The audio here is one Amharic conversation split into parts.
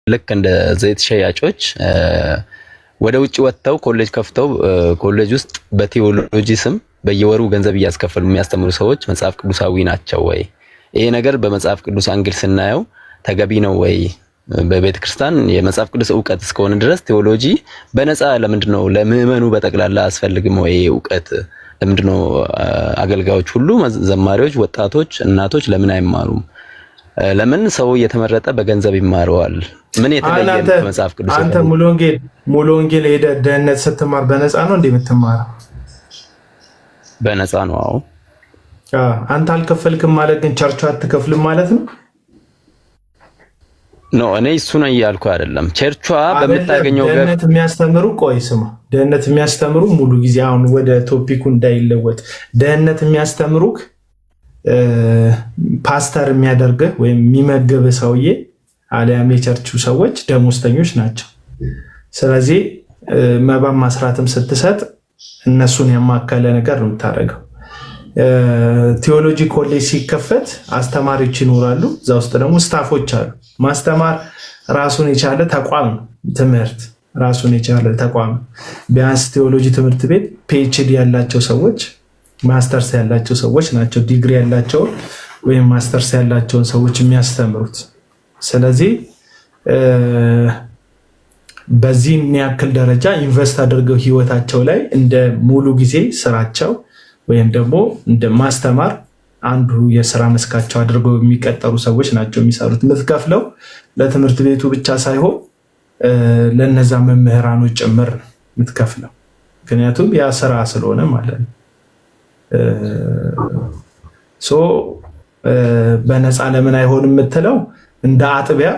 ልክ እንደ ዘይት ሸያጮች ወደ ውጭ ወጥተው ኮሌጅ ከፍተው ኮሌጅ ውስጥ በቴዎሎጂ ስም በየወሩ ገንዘብ እያስከፈሉ የሚያስተምሩ ሰዎች መጽሐፍ ቅዱሳዊ ናቸው ወይ? ይሄ ነገር በመጽሐፍ ቅዱስ አንግል ስናየው ተገቢ ነው ወይ? በቤተ ክርስቲያን የመጽሐፍ ቅዱስ ዕውቀት እስከሆነ ድረስ ቴዎሎጂ በነፃ ለምንድነው ለምእመኑ በጠቅላላ አስፈልግም ወይ? ዕውቀት ለምንድነው አገልጋዮች ሁሉ ዘማሪዎች፣ ወጣቶች፣ እናቶች ለምን አይማሩም? ለምን ሰው እየተመረጠ በገንዘብ ይማረዋል? ምን የተለየ መጽሐፍ ቅዱስ? አንተ ሙሉ ወንጌል ሄደህ ደህንነት ስትማር በነፃ ነው እንዴ የምትማረው? በነፃ ነው። አዎ። አንተ አልከፈልክም ማለት ግን ቸርቹ አትከፍልም ማለት ነው? ኖ እኔ እሱ ነው እያልኩ አይደለም። ቸርቿ በምታገኘው ደህንነት የሚያስተምሩ ቆይ ስማ፣ ደህንነት የሚያስተምሩ ሙሉ ጊዜ አሁን ወደ ቶፒኩ እንዳይለወጥ ደህንነት የሚያስተምሩክ ፓስተር የሚያደርግህ ወይም የሚመግብህ ሰውዬ አሊያም የቸርቹ ሰዎች ደሞዝተኞች ናቸው። ስለዚህ መባም ማስራትም ስትሰጥ እነሱን ያማከለ ነገር ነው የምታደርገው። ቴዎሎጂ ኮሌጅ ሲከፈት አስተማሪዎች ይኖራሉ፣ እዛ ውስጥ ደግሞ ስታፎች አሉ። ማስተማር ራሱን የቻለ ተቋም ነው። ትምህርት ራሱን የቻለ ተቋም ነው። ቢያንስ ቴዎሎጂ ትምህርት ቤት ፒኤችዲ ያላቸው ሰዎች ማስተርስ ያላቸው ሰዎች ናቸው ዲግሪ ያላቸው ወይም ማስተርስ ያላቸውን ሰዎች የሚያስተምሩት። ስለዚህ በዚህ ያክል ደረጃ ኢንቨስት አድርገው ህይወታቸው ላይ እንደ ሙሉ ጊዜ ስራቸው ወይም ደግሞ እንደ ማስተማር አንዱ የስራ መስካቸው አድርገው የሚቀጠሩ ሰዎች ናቸው የሚሰሩት። የምትከፍለው ለትምህርት ቤቱ ብቻ ሳይሆን ለነዛ መምህራኖች ጭምር ነው የምትከፍለው። ምክንያቱም ያ ስራ ስለሆነ ማለት ነው። በነፃ ለምን አይሆንም የምትለው እንደ አጥቢያ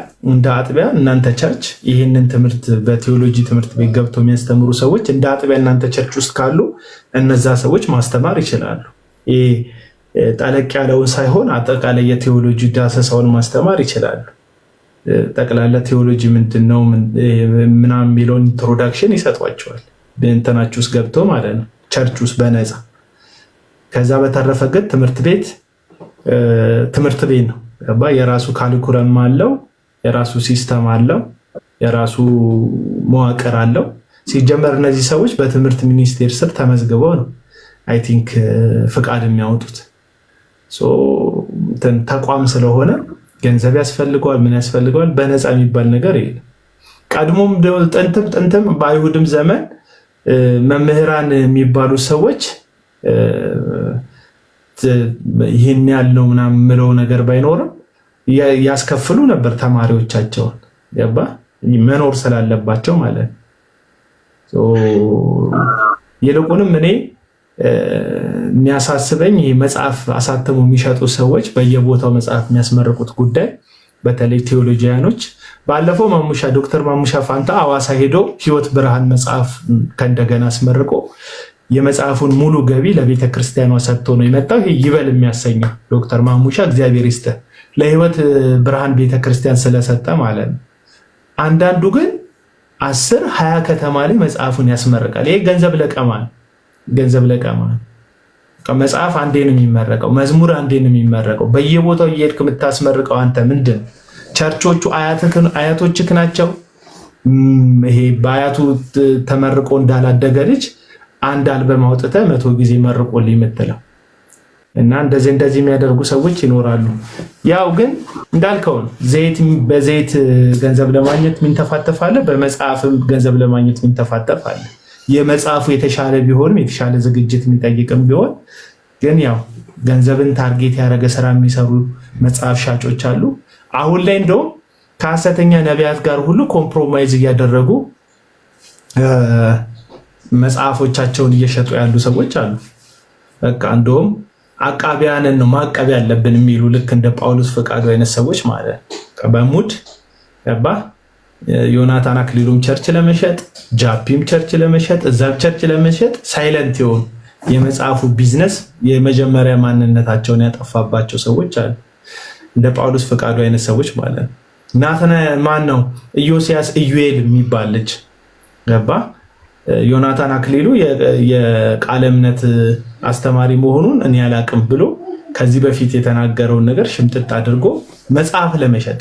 እናንተ ቸርች ይህንን ትምህርት በቴዎሎጂ ትምህርት ቤት ገብተው የሚያስተምሩ ሰዎች እንደ አጥቢያ እናንተ ቸርች ውስጥ ካሉ እነዛ ሰዎች ማስተማር ይችላሉ። ይህ ጠለቅ ያለውን ሳይሆን አጠቃላይ የቴዎሎጂ ዳሰሳውን ማስተማር ይችላሉ። ጠቅላላ ቴዎሎጂ ምንድነው ምናምን የሚለውን ኢንትሮዳክሽን ይሰጧቸዋል በእንትናችሁ ውስጥ ገብተው ማለት ነው ቸርች ውስጥ በነፃ። ከዛ በተረፈ ግን ትምህርት ቤት ነው። የራሱ ካሊኩለም አለው፣ የራሱ ሲስተም አለው፣ የራሱ መዋቅር አለው። ሲጀመር እነዚህ ሰዎች በትምህርት ሚኒስቴር ስር ተመዝግበው ነው አይ ቲንክ ፍቃድ የሚያወጡት። ተቋም ስለሆነ ገንዘብ ያስፈልገዋል፣ ምን ያስፈልገዋል። በነፃ የሚባል ነገር የለም። ቀድሞም ጥንትም በአይሁድም ዘመን መምህራን የሚባሉ ሰዎች ይህን ያለው ምናምን የምለው ነገር ባይኖርም ያስከፍሉ ነበር ተማሪዎቻቸውን መኖር ስላለባቸው ማለት ነው። ይልቁንም እኔ የሚያሳስበኝ ይህ መጽሐፍ አሳተሙ የሚሸጡ ሰዎች በየቦታው መጽሐፍ የሚያስመርቁት ጉዳይ፣ በተለይ ቴዎሎጂያኖች። ባለፈው ዶክተር ማሙሻ ፋንታ አዋሳ ሄዶ ህይወት ብርሃን መጽሐፍ ከእንደገና አስመርቆ የመጽሐፉን ሙሉ ገቢ ለቤተ ክርስቲያኗ ሰጥቶ ነው የመጣው። ይህ ይበል የሚያሰኘው ዶክተር ማሙሻ እግዚአብሔር ይስጥህ ለህይወት ብርሃን ቤተክርስቲያን ስለሰጠ ማለት ነው። አንዳንዱ ግን 10-20 ከተማ ላይ መጽሐፉን ያስመርቃል። ይሄ ገንዘብ ለቀማ ነው። መጽሐፍ አንዴ ነው የሚመረቀው፣ መዝሙር አንዴ ነው የሚመረቀው። በየቦታው እየሄድክ የምታስመርቀው አንተ ምንድን? ቸርቾቹ አያቶችክ ናቸው። ይሄ በአያቱ ተመርቆ እንዳላደገ ልጅ አንድ አልበም አውጥተህ 100 ጊዜ መርቆልኝ የምትለው እና እንደዚህ የሚያደርጉ ሰዎች ይኖራሉ። ያው ግን እንዳልከው ነው። በዘይት ገንዘብ ለማግኘት ሚንተፋተፋለ፣ በመጽሐፍም ገንዘብ ለማግኘት ሚንተፋተፋለ። የመጽሐፉ የተሻለ ቢሆንም የተሻለ ዝግጅት የሚጠይቅም ቢሆን ግን ያው ገንዘብን ታርጌት ያደረገ ስራ የሚሰሩ መጽሐፍ ሻጮች አሉ። አሁን ላይ እንደውም ከሐሰተኛ ነቢያት ጋር ሁሉ ኮምፕሮማይዝ እያደረጉ መጽሐፎቻቸውን እየሸጡ ያሉ ሰዎች አሉ። በቃ እንደውም አቃቢያንን ነው ማቀብ ያለብን የሚሉ ልክ እንደ ጳውሎስ ፈቃዱ አይነት ሰዎች ማለት በሙድ ዮናታን አክሊሉም ቸርች ለመሸጥ፣ ጃፒም ቸርች ለመሸጥ፣ እዛብ ቸርች ለመሸጥ ሳይለንት የሆኑ የመጽሐፉ ቢዝነስ የመጀመሪያ ማንነታቸውን ያጠፋባቸው ሰዎች አሉ። እንደ ጳውሎስ ፈቃዱ አይነት ሰዎች ማለት ነው። ናትና ማን ነው ኢዮስያስ ኢዩኤል የሚባል ልጅ ዮናታን አክሊሉ የቃለ እምነት አስተማሪ መሆኑን እኔ አላቅም ብሎ ከዚህ በፊት የተናገረውን ነገር ሽምጥጥ አድርጎ መጽሐፍ ለመሸጥ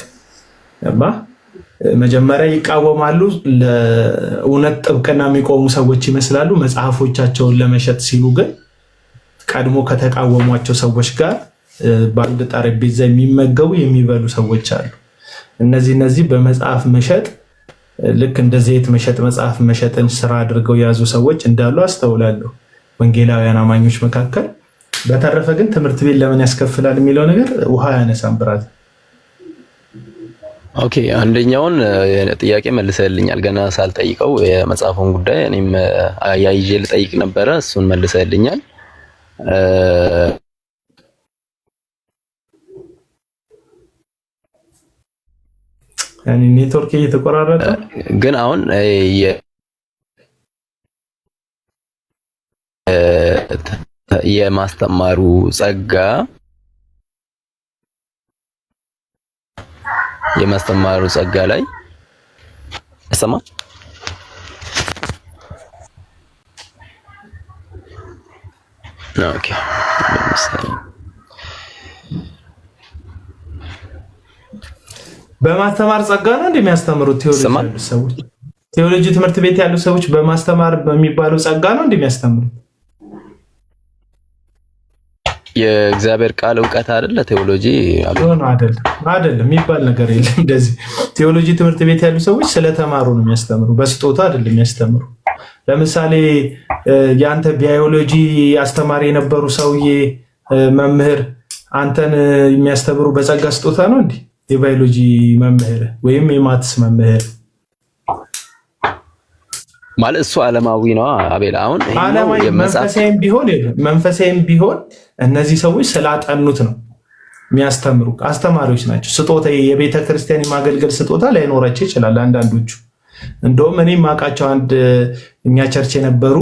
መጀመሪያ ይቃወማሉ። ለእውነት ጥብቅና የሚቆሙ ሰዎች ይመስላሉ። መጽሐፎቻቸውን ለመሸጥ ሲሉ ግን ቀድሞ ከተቃወሟቸው ሰዎች ጋር በአንድ ጠረጴዛ የሚመገቡ የሚበሉ ሰዎች አሉ። እነዚህ በመጽሐፍ መሸጥ ልክ እንደ ዘይት መሸጥ መጽሐፍ መሸጥን ስራ አድርገው የያዙ ሰዎች እንዳሉ አስተውላለሁ ወንጌላውያን አማኞች መካከል። በተረፈ ግን ትምህርት ቤት ለምን ያስከፍላል የሚለው ነገር ውሃ ያነሳም ብራት። ኦኬ፣ አንደኛውን ጥያቄ መልሰልኛል ገና ሳልጠይቀው የመጽሐፉን ጉዳይ እኔም አያይዤ ልጠይቅ ነበረ፣ እሱን መልሰልኛል። ያኔ ኔትወርክ እየተቆራረጠ ግን አሁን የማስተማሩ ጸጋ ላይ ሰማ ኦኬ በማስተማር ጸጋ ነው እንደሚያስተምሩት ቴዎሎጂ ትምህርት ቤት ያሉ ሰዎች በማስተማር በሚባለው ጸጋ ነው እንደሚያስተምሩት። የእግዚአብሔር ቃል ዕውቀት አይደለ ቴዎሎጂ አይደለም የሚባል ነገር የለም። እንደዚህ ቴዎሎጂ ትምህርት ቤት ያሉ ሰዎች ስለተማሩ ነው የሚያስተምሩ፣ በስጦታ አይደለም የሚያስተምሩ። ለምሳሌ የአንተ ባዮሎጂ አስተማሪ የነበሩ ሰውዬ መምህር አንተን የሚያስተምሩ በጸጋ ስጦታ ነው እንዴ? የባዮሎጂ መምህር ወይም የማትስ መምህር ማለት እሱ ዓለማዊ ነው። አቤል አሁን መንፈሳዊም ቢሆን እነዚህ ሰዎች ስላጠኑት ነው የሚያስተምሩ፣ አስተማሪዎች ናቸው። ስጦታ የቤተ ክርስቲያን የማገልገል ስጦታ ላይኖራቸው ይችላል አንዳንዶቹ። እንደውም እኔ የማውቃቸው አንድ እኛ ቸርች የነበሩ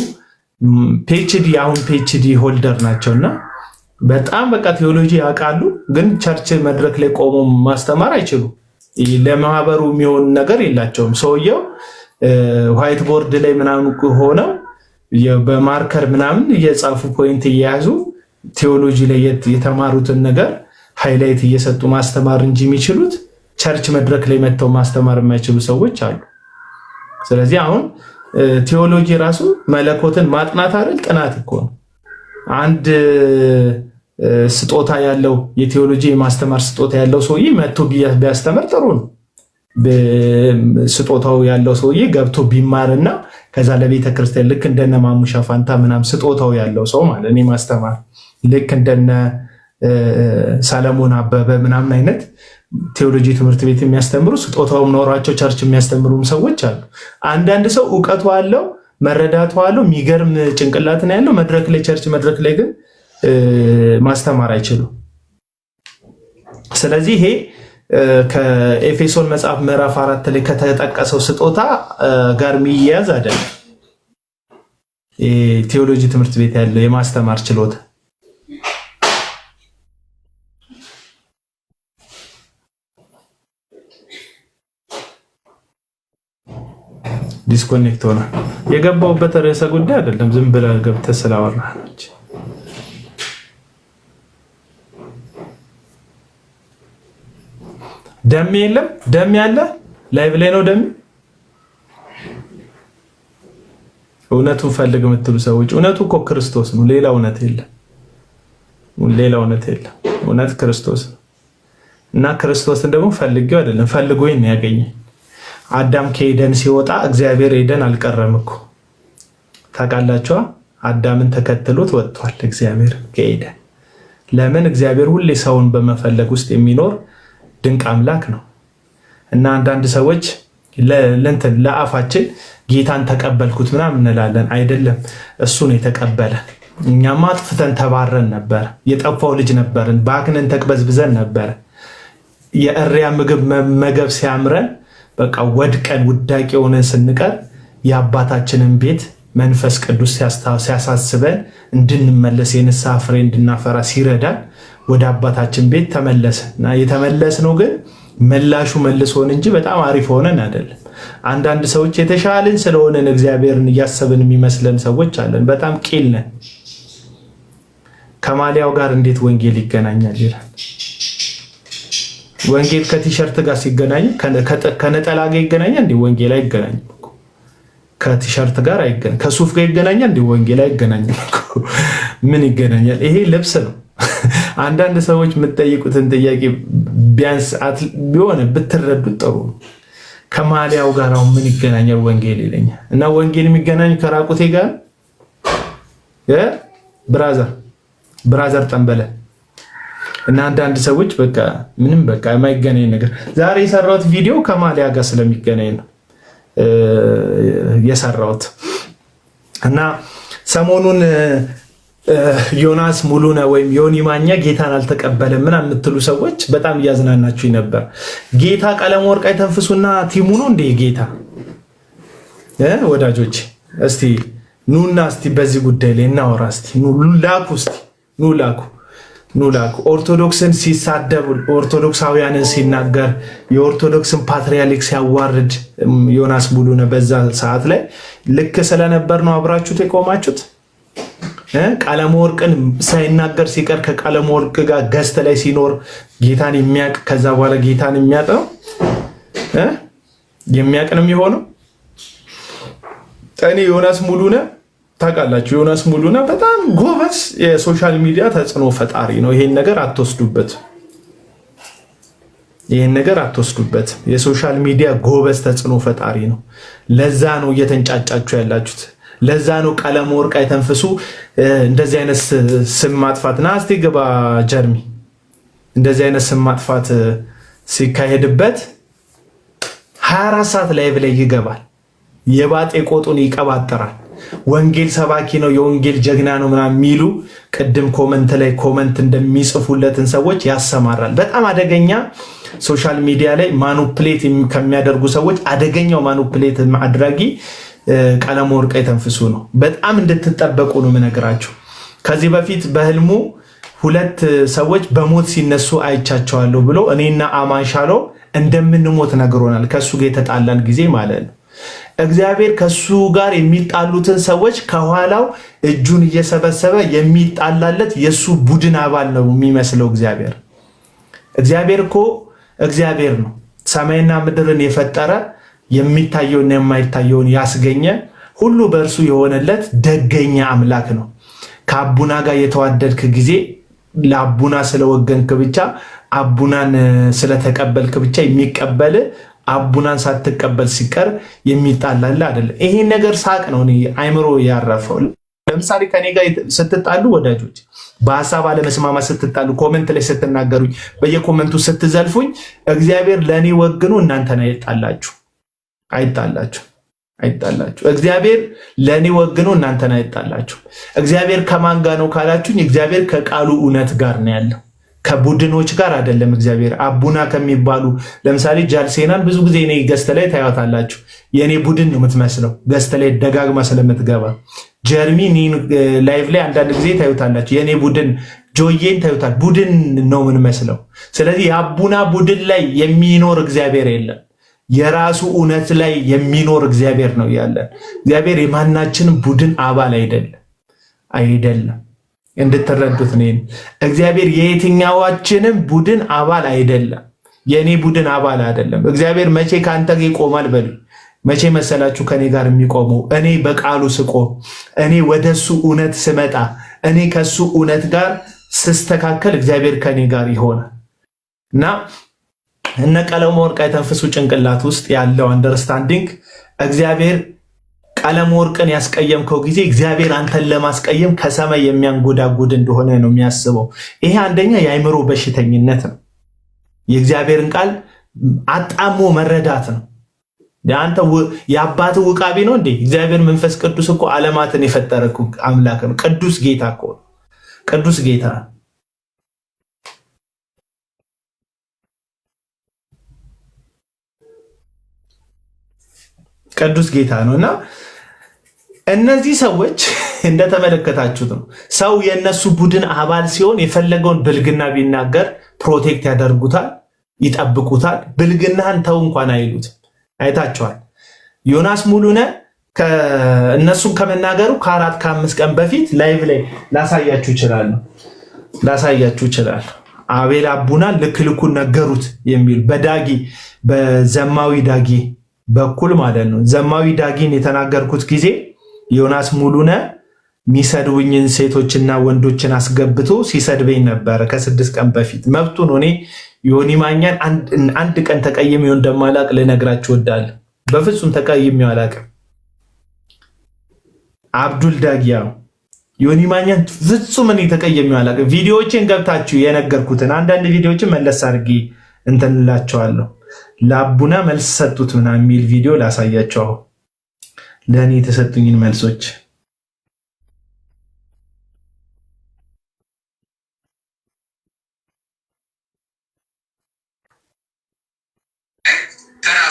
ፒኤችዲ አሁን ፒኤችዲ ሆልደር ናቸውና በጣም በቃ ቴዎሎጂ ያውቃሉ፣ ግን ቸርች መድረክ ላይ ቆሞ ማስተማር አይችሉም። ለማህበሩ የሚሆን ነገር የላቸውም። ሰውየው ዋይት ቦርድ ላይ ምናምን ሆነው በማርከር ምናምን እየጻፉ ፖይንት እየያዙ ቴዎሎጂ ላይ የተማሩትን ነገር ሃይላይት እየሰጡ ማስተማር እንጂ የሚችሉት ቸርች መድረክ ላይ መጥተው ማስተማር የማይችሉ ሰዎች አሉ። ስለዚህ አሁን ቴዎሎጂ ራሱ መለኮትን ማጥናት አይደል? ጥናት እኮ ነው። አንድ ስጦታ ያለው የቴዎሎጂ የማስተማር ስጦታ ያለው ሰውዬ መጥቶ ቢያስተምር ጥሩ ነው። ስጦታው ያለው ሰውዬ ገብቶ ቢማርና ከዛ ለቤተ ክርስቲያን ልክ እንደነ ማሙሻ ፋንታ ምናምን ስጦታው ያለው ሰው ማለት እኔ ማስተማር ልክ እንደነ ሰለሞን አበበ ምናምን አይነት ቴዎሎጂ ትምህርት ቤት የሚያስተምሩ ስጦታውም ኖሯቸው ቸርች የሚያስተምሩም ሰዎች አሉ። አንዳንድ ሰው እውቀቱ አለው መረዳቱ አለው የሚገርም ጭንቅላት ነው ያለው፣ መድረክ ላይ ቸርች መድረክ ላይ ግን ማስተማር አይችሉም። ስለዚህ ይሄ ከኤፌሶን መጽሐፍ ምዕራፍ 4 ላይ ከተጠቀሰው ስጦታ ጋር የሚያያዝ አይደለም። ቴዎሎጂ ትምህርት ቤት ያለው የማስተማር ችሎታ ዲስኮኔክት ሆነ። የገባውበት ርዕሰ ጉዳይ አይደለም፣ ዝም ብለህ ገብተህ ስላወራህ ነው። ደም የለም ደም ያለ ላይቭ ላይ ነው ደም። እውነቱን ፈልግ የምትሉ ሰዎች እውነቱ እኮ ክርስቶስ ነው፣ ሌላ እውነት የለም። እውነት ክርስቶስ ነው እና ክርስቶስን ደግሞ ፈልጌው አይደለም ፈልጎኝ ነው ያገኘኝ። አዳም ከኤደን ሲወጣ እግዚአብሔር ኤደን አልቀረም እኮ ታውቃላችሁ። አዳምን ተከትሎት ወጥቷል እግዚአብሔር ከኤደን። ለምን? እግዚአብሔር ሁሌ ሰውን በመፈለግ ውስጥ የሚኖር ድንቅ አምላክ ነው። እና አንዳንድ ሰዎች ለአፋችን ጌታን ተቀበልኩት ምናምን እንላለን። አይደለም፣ እሱ ነው የተቀበለ። እኛማ አጥፍተን ተባረን ነበር፣ የጠፋው ልጅ ነበርን፣ ባክነን ተቅበዝብዘን ነበር። የእሪያ ምግብ መመገብ ሲያምረን በቃ ወድቀን ውዳቂ ሆነን ስንቀር የአባታችንን ቤት መንፈስ ቅዱስ ሲያሳስበን እንድንመለስ የንስሐ ፍሬ እንድናፈራ ሲረዳን ወደ አባታችን ቤት ተመለሰ እና የተመለስነው ግን መላሹ መልሶን እንጂ በጣም አሪፍ ሆነን አይደለም። አንዳንድ ሰዎች የተሻለን ስለሆነን እግዚአብሔርን እያሰብን የሚመስለን ሰዎች አለን። በጣም ቂል ነን። ከማሊያው ጋር እንዴት ወንጌል ይገናኛል ይላል። ወንጌል ከቲሸርት ጋር ሲገናኝ ከነጠላ ጋር ይገናኛል እንዴ? ወንጌል አይገናኝም እኮ። ከቲሸርት ጋር አይገናኝ፣ ከሱፍ ጋር ይገናኛል እንዴ? ወንጌል አይገናኝም እኮ። ምን ይገናኛል? ይሄ ልብስ ነው። አንዳንድ ሰዎች የምትጠይቁትን ጥያቄ ቢያንስ ቢሆን ብትረዱት ጥሩ ነው። ከማሊያው ጋር አሁን ምን ይገናኛል ወንጌል ይለኛል። እና ወንጌል የሚገናኝ ከራቁቴ ጋር ብራዘር ጠንበለ እና አንዳንድ ሰዎች በቃ ምንም በቃ የማይገናኝ ነገር። ዛሬ የሰራሁት ቪዲዮ ከማሊያ ጋር ስለሚገናኝ ነው የሰራሁት። እና ሰሞኑን ዮናስ ሙሉነህ ወይም ዮኒ ማኛ ጌታን አልተቀበለም ምናምን የምትሉ ሰዎች በጣም እያዝናናችሁ ነበር። ጌታ ቀለም ወርቅ አይተንፍሱና ቲሙ ነው እንደ ጌታ ወዳጆች። እስቲ ኑና እስቲ በዚህ ጉዳይ ላይ እናወራ። እስቲ ኑ ላኩ። ኦርቶዶክስን ሲሳደብ፣ ኦርቶዶክሳውያንን ሲናገር፣ የኦርቶዶክስን ፓትርያርክ ሲያዋርድ ዮናስ ሙሉነህ በዛ ሰዓት ላይ ልክ ስለነበር ነው አብራችሁት የቆማችሁት። ቀለም ወርቅን ሳይናገር ሲቀር ከቀለም ወርቅ ጋር ገዝተ ላይ ሲኖር ጌታን የሚያውቅ ከዛ በኋላ ጌታን የሚያውቅ ነው የሚሆነው። እኔ ዮናስ ሙሉነህ ታውቃላችሁ፣ ዮናስ ሙሉነህ በጣም ጎበዝ የሶሻል ሚዲያ ተጽዕኖ ፈጣሪ ነው። ይሄን ነገር አትወስዱበት። የሶሻል ሚዲያ ጎበዝ ተጽዕኖ ፈጣሪ ነው። ለዛ ነው እየተንጫጫችሁ ያላችሁት። ለዛ ነው ቀለም ወርቅ አይተንፍሱ እንደዚህ አይነት ስም ማጥፋት ና እስቲ ግባ ጀርሚ እንደዚህ አይነት ስም ማጥፋት ሲካሄድበት 24 ሰዓት ላይ ብለ ይገባል። የባጤ ቆጡን ይቀባጠራል። ወንጌል ሰባኪ ነው፣ የወንጌል ጀግና ነው ምናምን የሚሉ ቅድም ኮመንት እንደሚጽፉለትን ሰዎች ያሰማራል። በጣም አደገኛ ሶሻል ሚዲያ ላይ ማኑፕሌት ከሚያደርጉ ሰዎች አደገኛው ማኑፕሌት አድራጊ ቀለም ወርቅ አይተንፍሱ ነው። በጣም እንድትጠበቁ ነው የምነግራችሁ። ከዚህ በፊት በህልሙ 2 ሰዎች በሞት ሲነሱ አይቻቸዋለሁ ብሎ እኔና አማንሻሎ እንደምንሞት ነግሮናል። ከሱ ጋር የተጣላን ጊዜ ማለት ነው። እግዚአብሔር ከሱ ጋር የሚጣሉትን ሰዎች ከኋላው እጁን እየሰበሰበ የሚጣላለት የሱ ቡድን አባል ነው የሚመስለው። እግዚአብሔር እኮ እግዚአብሔር ነው። ሰማይና ምድርን የፈጠረ የሚታየውና የማይታየውን ያስገኘ ሁሉ በእርሱ የሆነለት ደገኛ አምላክ ነው። ከአቡና ጋር የተዋደድክ ጊዜ ለአቡና ስለወገንክ ብቻ አቡናን ስለተቀበልክ ብቻ የሚቀበል አቡናን ሳትቀበል ሲቀር የሚጣላል አይደለም። ይሄን ነገር ሳቅ ነው እኔ አይምሮ ያረፈው። ለምሳሌ ከኔ ጋር ስትጣሉ ወዳጆች፣ በሐሳብ አለመስማማት ስትጣሉ፣ ኮመንት ላይ ስትናገሩኝ፣ በየኮመንቱ ስትዘልፉኝ እግዚአብሔር ለኔ ወግኖ እናንተን አይጣላችሁ። እግዚአብሔር ለኔ ወግኖ እናንተን አይጣላችሁ። እግዚአብሔር ከማን ጋር ነው ካላችሁኝ፣ እግዚአብሔር ከቃሉ እውነት ጋር ነው ያለው፣ ከቡድኖች ጋር አይደለም። እግዚአብሔር አቡና ከሚባሉ ለምሳሌ ጃልሴናን ብዙ ጊዜ እኔ ገስት ላይ ታዩታላችሁ። የኔ ቡድን ነው የምትመስለው ገስት ላይ ደጋግማ ስለምትገባ። ጀርሚ ላይቭ ላይ አንዳንድ ጊዜ ታዩታላችሁ። የኔ ቡድን ጆዬን ታዩታል። ቡድን ነው የምንመስለው። ስለዚህ የአቡና ቡድን ላይ የሚኖር እግዚአብሔር የለም። የራሱ እውነት ላይ የሚኖር እግዚአብሔር ነው ያለን። እግዚአብሔር የማናችንም ቡድን አባል አይደለም። እንድትረዱት ነው። እግዚአብሔር የየትኛዋችንም ቡድን አባል አይደለም። የኔ ቡድን አባል አይደለም። እግዚአብሔር መቼ ከአንተ ጋር ይቆማል በሉ። መቼ መሰላችሁ ከኔ ጋር የሚቆመው? እኔ በቃሉ ስቆም፣ እኔ ወደሱ እውነት ስመጣ፣ እኔ ከሱ እውነት ጋር ስስተካከል እግዚአብሔር ከኔ ጋር ይሆናል። እና እነ ቀለም ወርቅ አይተንፍሱ ጭንቅላት ውስጥ ያለው አንደርስታንዲንግ እግዚአብሔር ቀለም ወርቅን ያስቀየምከው ጊዜ እግዚአብሔር አንተን ለማስቀየም ከሰማይ የሚያንጎዳጉድ እንደሆነ ነው የሚያስበው። ይሄ አንደኛ የአእምሮ በሽተኝነት ነው። የእግዚአብሔርን ቃል አጣሞ መረዳት ነው። አንተ የአባት ውቃቢ ነው እንዴ? እግዚአብሔር መንፈስ ቅዱስ እኮ ዓለማትን የፈጠረ አምላክ ነው። ቅዱስ ጌታ እኮ ቅዱስ ጌታ ቅዱስ ጌታ ነውና እነዚህ ሰዎች እንደተመለከታችሁት ነው። ሰው የነሱ ቡድን አባል ሲሆን የፈለገውን ብልግና ቢናገር ፕሮቴክት ያደርጉታል፣ ይጠብቁታል። ብልግናህን ተው እንኳን አይሉት። አይታቸዋል። ዮናስ ሙሉነህ እነሱን ከመናገሩ ከ4 ከ5 ቀን በፊት ላይቭ ላይ ላሳያችሁ ይችላል። አቤል አቡና ልክልኩን ነገሩት የሚል በዳጊ በዘማዊ ዳጊ በኩል ማለት ነው። ዘማዊ ዳጊን የተናገርኩት ጊዜ ዮናስ ሙሉነ ሚሰድቡኝን ሴቶችና ወንዶችን አስገብቶ ሲሰድበኝ ነበረ ከ6 ቀን በፊት። መብቱ ነው። እኔ ዮኒ ማኛን አንድ ቀን ተቀይሜው እንደማላቅ ልነግራችሁ እወዳለሁ። በፍጹም ተቀይሜው አላቅም። አብዱል ዳጊያ ዮኒ ማኛን ፍጹም እኔ ተቀይሜው አላቅም። ቪዲዮዎችን ገብታችሁ የነገርኩትን አንዳንድ ቪዲዮዎችን መለስ አድርጌ እንትንላቸዋለሁ። ለአቡና መልስ ሰጡት ምናምን የሚል ቪዲዮ ላሳያቸው ለእኔ የተሰጡኝን መልሶች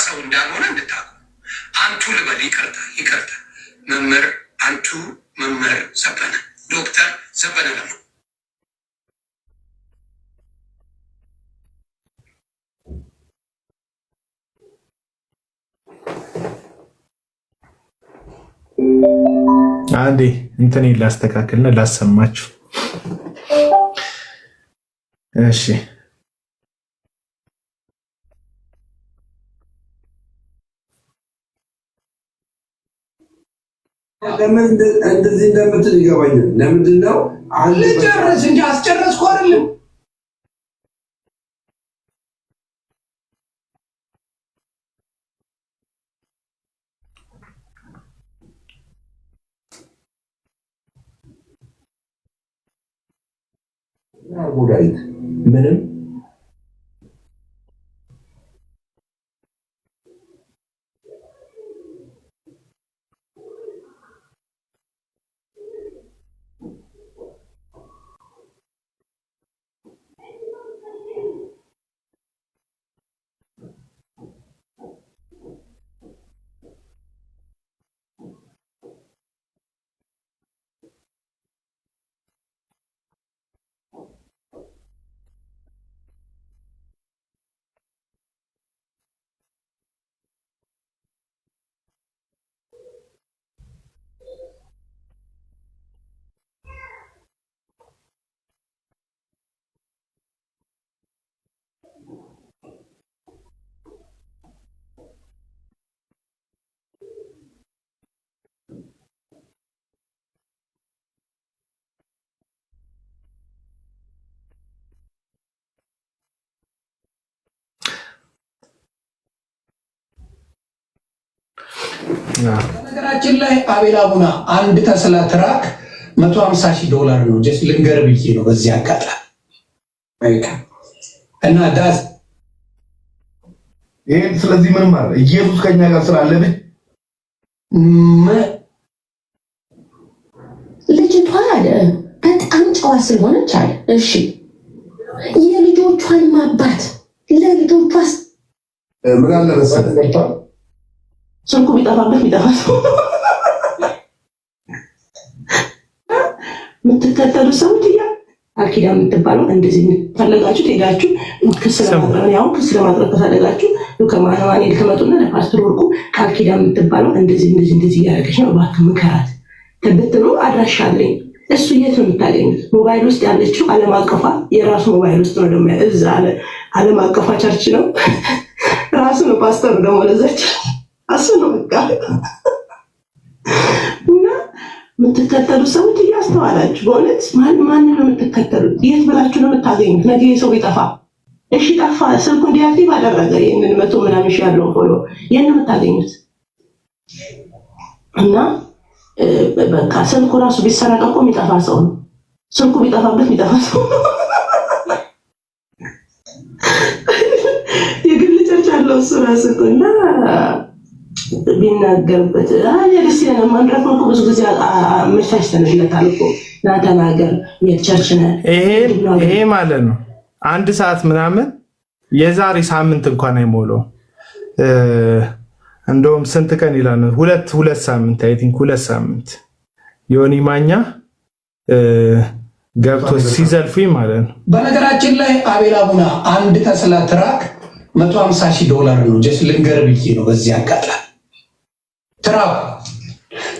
ሰው እንዳልሆነ እንድታውቁ አንቱ ልበል። ይቅርታ መምህር አንቱ መምህር ዘበነ ዶክተር ዘበነ ለማ አንዴ እንትን ላስተካክልና ላሰማችሁ። እሺ ለምን እንደዚህ እንደምትል ይገባኛል። ለምንድን ነው ልጨርስ እንጂ አስጨረስኩ አይደለም። ጉዳይት ምንም ነገራችን ላይ አቤል አቡና አንድ ተስላ ትራክ $150,000 ነው። ጀስት ልንገር ብዬ ነው በዚህ አጋጣሚ እና ዳስ ይሄን ስለዚህ ምን ማለት ኢየሱስ ከኛ ጋር ስላለ ልጅቷ አለ በጣም ጨዋ ስለሆነች አለ እሺ የልጆቿን ማባት ለልጆቿስ ምን አለ መሰለህ ስልኩ ቢጠፋበት ቢጠፋው ምትከተሉ ሰዎች አኪዳ የምትባለው እንደዚህ ፈለጋችሁ ሄዳችሁ ክስ ለማቅረብ ከፈለጋችሁ ከማንዋኔ ልትመጡና ለፓስተር ወርቁ አኪዳ የምትባለው እንደዚህ እያደረገች ነው እባክህ ምከራት ተብትሉ አድራሻ አለኝ። እሱ የት ነው የምታገኙት? ሞባይል ውስጥ ያለችው ዓለም አቀፋ የራሱ ሞባይል ውስጥ ነው ደግሞ እዛ ዓለም አቀፋ ቸርች ነው ራሱ ነው ፓስተር ደግሞ ለዛች አሱ ነው በቃ እና የምትከተሉ ሰዎች እያስተዋላችሁ በእውነት ማን ነው የምትከተሉት? የት ብላችሁ ነው የምታገኙት? ነገ የሰው ቢጠፋ እሺ ጠፋ ስልኩ እንዲያክቲቭ አደረገ ይህንን 100 ምናምን ሺህ ያለውን ፎሎ የት ነው የምታገኙት? እና በቃ ስልኩ ራሱ ቢሰረቅ እኮ የሚጠፋ ሰው ነው። ስልኩ ቢጠፋበት የሚጠፋ ሰው የግል ቸርች አለው እሱ ራሱ እና ቢናገርበት ደስ ይለናል። ማንድረግ እኮ ብዙ ጊዜ አመቻችተንለታል እኮ ና ተናገር የቸርች ነህ ይሄ ማለት ነው። 1 ሰዓት ምናምን የዛሬ ሳምንት እንኳን አይሞላው እንደውም ስንት ቀን ይላል? ሁለት ሳምንት አይ ቲንክ 2 ሳምንት ዮኒ ማኛ ገብቶ ሲዘልፉኝ ማለት ነው። በነገራችን ላይ አቤል አቡና አንድ ተስላ ትራክ $150,000 ነው። ጀስት ልንገር ብዬ ነው በዚህ አጋጣሚ ትራክ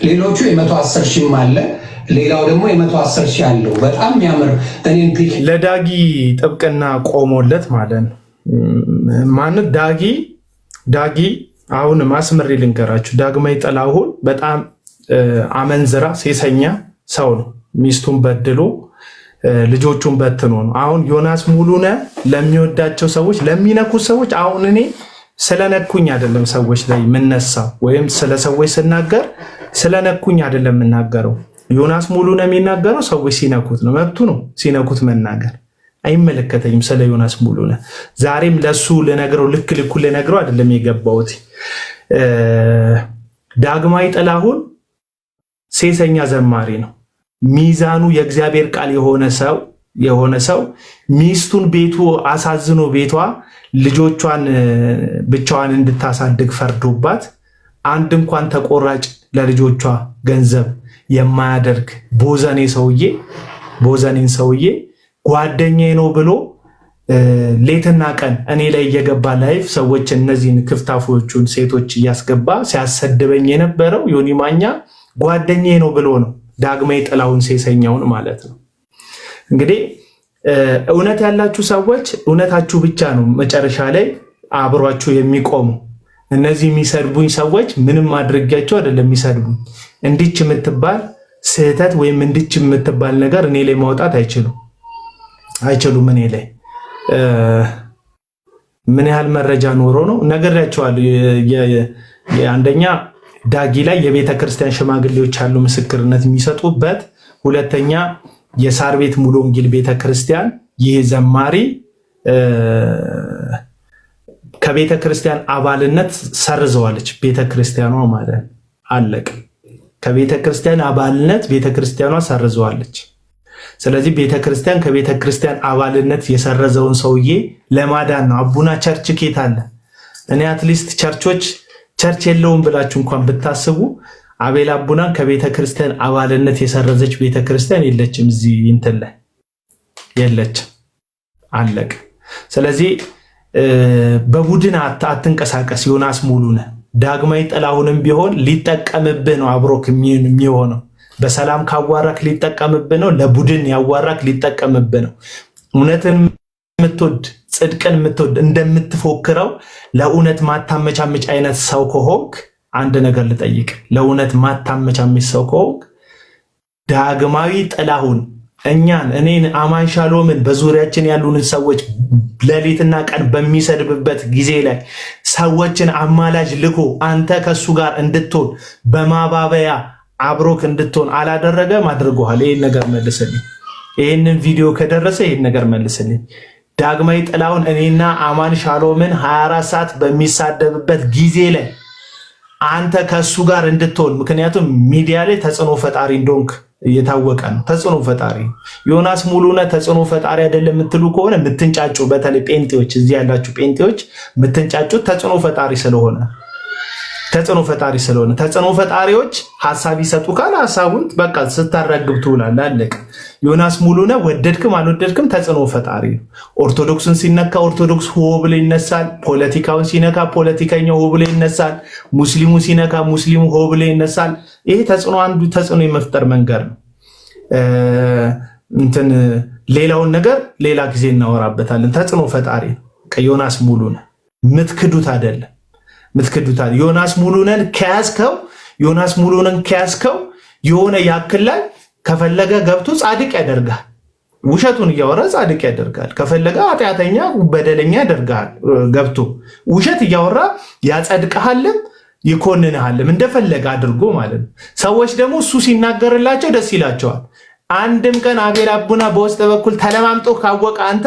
ሌሎቹ $110,000 አለ ሌላው ደግሞ የ110 ሺህ አለው በጣም የሚያምር እኔን ፒክ ለዳጊ ጥብቅና ቆሞለት ማለት ነው። ማለት ዳጊ አሁን ማስመሪ ልንገራችሁ፣ ዳግማዊ ጥላሁን በጣም አመንዝራ ሴሰኛ ሰው ነው። ሚስቱን በድሎ ልጆቹን በትኖ ነው። አሁን ዮናስ ሙሉነህ ለሚወዳቸው ሰዎች ለሚነኩት ሰዎች አሁን እኔ ስለነኩኝ አይደለም ሰዎች ላይ የምነሳው ወይም ስለ ሰዎች ስናገር ስለነኩኝ አይደለም የምናገረው። ዮናስ ሙሉነህ የሚናገረው ሰዎች ሲነኩት ነው፣ መብቱ ነው ሲነኩት መናገር። አይመለከተኝም ስለ ዮናስ ሙሉነህ። ዛሬም ለሱ ልነግረው ልኩ ልነግረው አይደለም የገባሁት። ዳግማዊ ጥላሁን ሴሰኛ ዘማሪ ነው። ሚዛኑ የእግዚአብሔር ቃል የሆነ ሰው ሚስቱን ቤቱ አሳዝኖ ቤቷ ልጆቿን ብቻዋን እንድታሳድግ ፈርዶባት አንድ እንኳን ተቆራጭ ለልጆቿ ገንዘብ የማያደርግ ቦዘኔን ሰውዬ ጓደኛዬ ነው ብሎ ሌትና ቀን እኔ ላይ እየገባ ላይፍ ሰዎች እነዚህን ክፍታፎቹን ሴቶች እያስገባ ሲያሰድበኝ የነበረው ዮኒ ማኛ ጓደኛዬ ነው ብሎ ነው። ዳግማዊ ጥላሁን ሴሰኛውን ማለት ነው። እንግዲህ እውነት ያላችሁ ሰዎች እውነታችሁ ብቻ ነው መጨረሻ ላይ አብሯችሁ የሚቆሙ። እነዚህ የሚሰድቡኝ ሰዎች ምንም አድርጊያቸው አይደለም የሚሰድቡኝ። እንዲች የምትባል ስህተት ወይም እንዲች የምትባል ነገር እኔ ላይ ማውጣት አይችሉም። እኔ ላይ ምን ያህል መረጃ ኖሮ ነው ነገራቸዋል። አንደኛ ዳጊ ላይ የቤተ ክርስቲያን ሽማግሌዎች ያሉ ምስክርነት የሚሰጡበት፣ ሁለተኛ የሳር ቤት ሙሉ ወንጌል ቤተ ክርስቲያን ይህ ዘማሪ ከቤተ ክርስቲያን አባልነት ሰርዘዋለች። ቤተ ክርስቲያኗ ማለት አለቅ ከቤተ ክርስቲያን አባልነት ቤተ ክርስቲያኗ ሰርዘዋለች። ስለዚህ ቤተ ክርስቲያን ከቤተ ክርስቲያን አባልነት የሰረዘውን ሰውዬ ለማዳን ነው። አቡና ቸርች ኬት አለ? እኔ አትሊስት ቸርች የለውም ብላችሁ እንኳን ብታስቡ አቤል አቡናን ከቤተ ክርስቲያን አባልነት የሰረዘች ቤተ ክርስቲያን የለችም። እዚህ እንትን ላይ የለችም። አለቅ። ስለዚህ በቡድን አትንቀሳቀስ ዮናስ ሙሉነህ። ዳግማዊ ጥላሁንም ቢሆን ሊጠቀምብህ ነው አብሮክ የሚሆነው። በሰላም ካዋራክ ሊጠቀምብህ ነው። ለቡድን ያዋራክ ሊጠቀምብህ ነው። እውነትን የምትወድ ጽድቅን የምትወድ እንደምትፎክረው ለእውነት ማታመቻመች አይነት ሰው ከሆንክ አንድ ነገር ልጠይቅ። ለእውነት ማታመቻመች ሰው ከሆንክ ዳግማዊ ጥላሁን እኔን አማን ሻሎምን በዙሪያችን ያሉንን ሰዎች ሌሊትና ቀን በሚሰድብበት ጊዜ ላይ ሰዎችን አማላጅ ልኮ አንተ ከሱ ጋር እንድትሆን በማባበያ አብሮክ እንድትሆን አላደረገም? አድርጎሃል። ይህን ነገር መልስልኝ። ይህንን ቪዲዮ ከደረሰ ይህን ነገር መልስልኝ። ዳግማዊ ጥላሁን እኔና አማን ሻሎምን 24 ሰዓት በሚሳደብበት ጊዜ ላይ አንተ ከሱ ጋር እንድትሆን፣ ምክንያቱም ሚዲያ ላይ ተጽዕኖ ፈጣሪ እንደሆንክ እየታወቀ ነው። ተጽዕኖ ፈጣሪ ዮናስ ሙሉነህ ተጽዕኖ ፈጣሪ አይደለም የምትሉ ከሆነ የምትንጫጩ፣ በተለይ ጴንጤዎች፣ እዚህ ያላችሁ ጴንጤዎች የምትንጫጩት ተጽዕኖ ፈጣሪ ስለሆነ ተጽዕኖ ፈጣሪዎች ሀሳብ ይሰጡ ካለ ሀሳቡን በቃ ስታራግብ ትውላለህ። አለቀ። ዮናስ ሙሉነህ ወደድክም አልወደድክም ተጽዕኖ ፈጣሪ ነው። ኦርቶዶክስን ሲነካ ኦርቶዶክስ ሆ ብሎ ይነሳል። ፖለቲካውን ሲነካ ፖለቲከኛው ሆ ብሎ ይነሳል። ሙስሊሙ ሲነካ ሙስሊሙ ሆ ብሎ ይነሳል። ይሄ ተጽዕኖ አንዱ ተጽዕኖ የመፍጠር መንገድ ነው። ሌላውን ነገር ሌላ ጊዜ እናወራበታለን። ተጽዕኖ ፈጣሪ ነው ዮናስ ሙሉነህ። ምትክዱት አይደለም ምትክዱታል። ዮናስ ሙሉነህን ከያዝከው የሆነ ያክል ላይ ከፈለገ ገብቶ ጻድቅ ያደርጋል። ውሸቱን እያወራ ጻድቅ ያደርጋል። ከፈለገ ኃጢአተኛ በደለኛ ያደርጋል። ገብቶ ውሸት እያወራ ያጸድቅሃልም ይኮንንሃልም እንደፈለገ አድርጎ ማለት ነው። ሰዎች ደግሞ እሱ ሲናገርላቸው ደስ ይላቸዋል። አንድም ቀን አቤል አቡና በውስጥ በኩል ተለማምጦ ካወቀ አንተ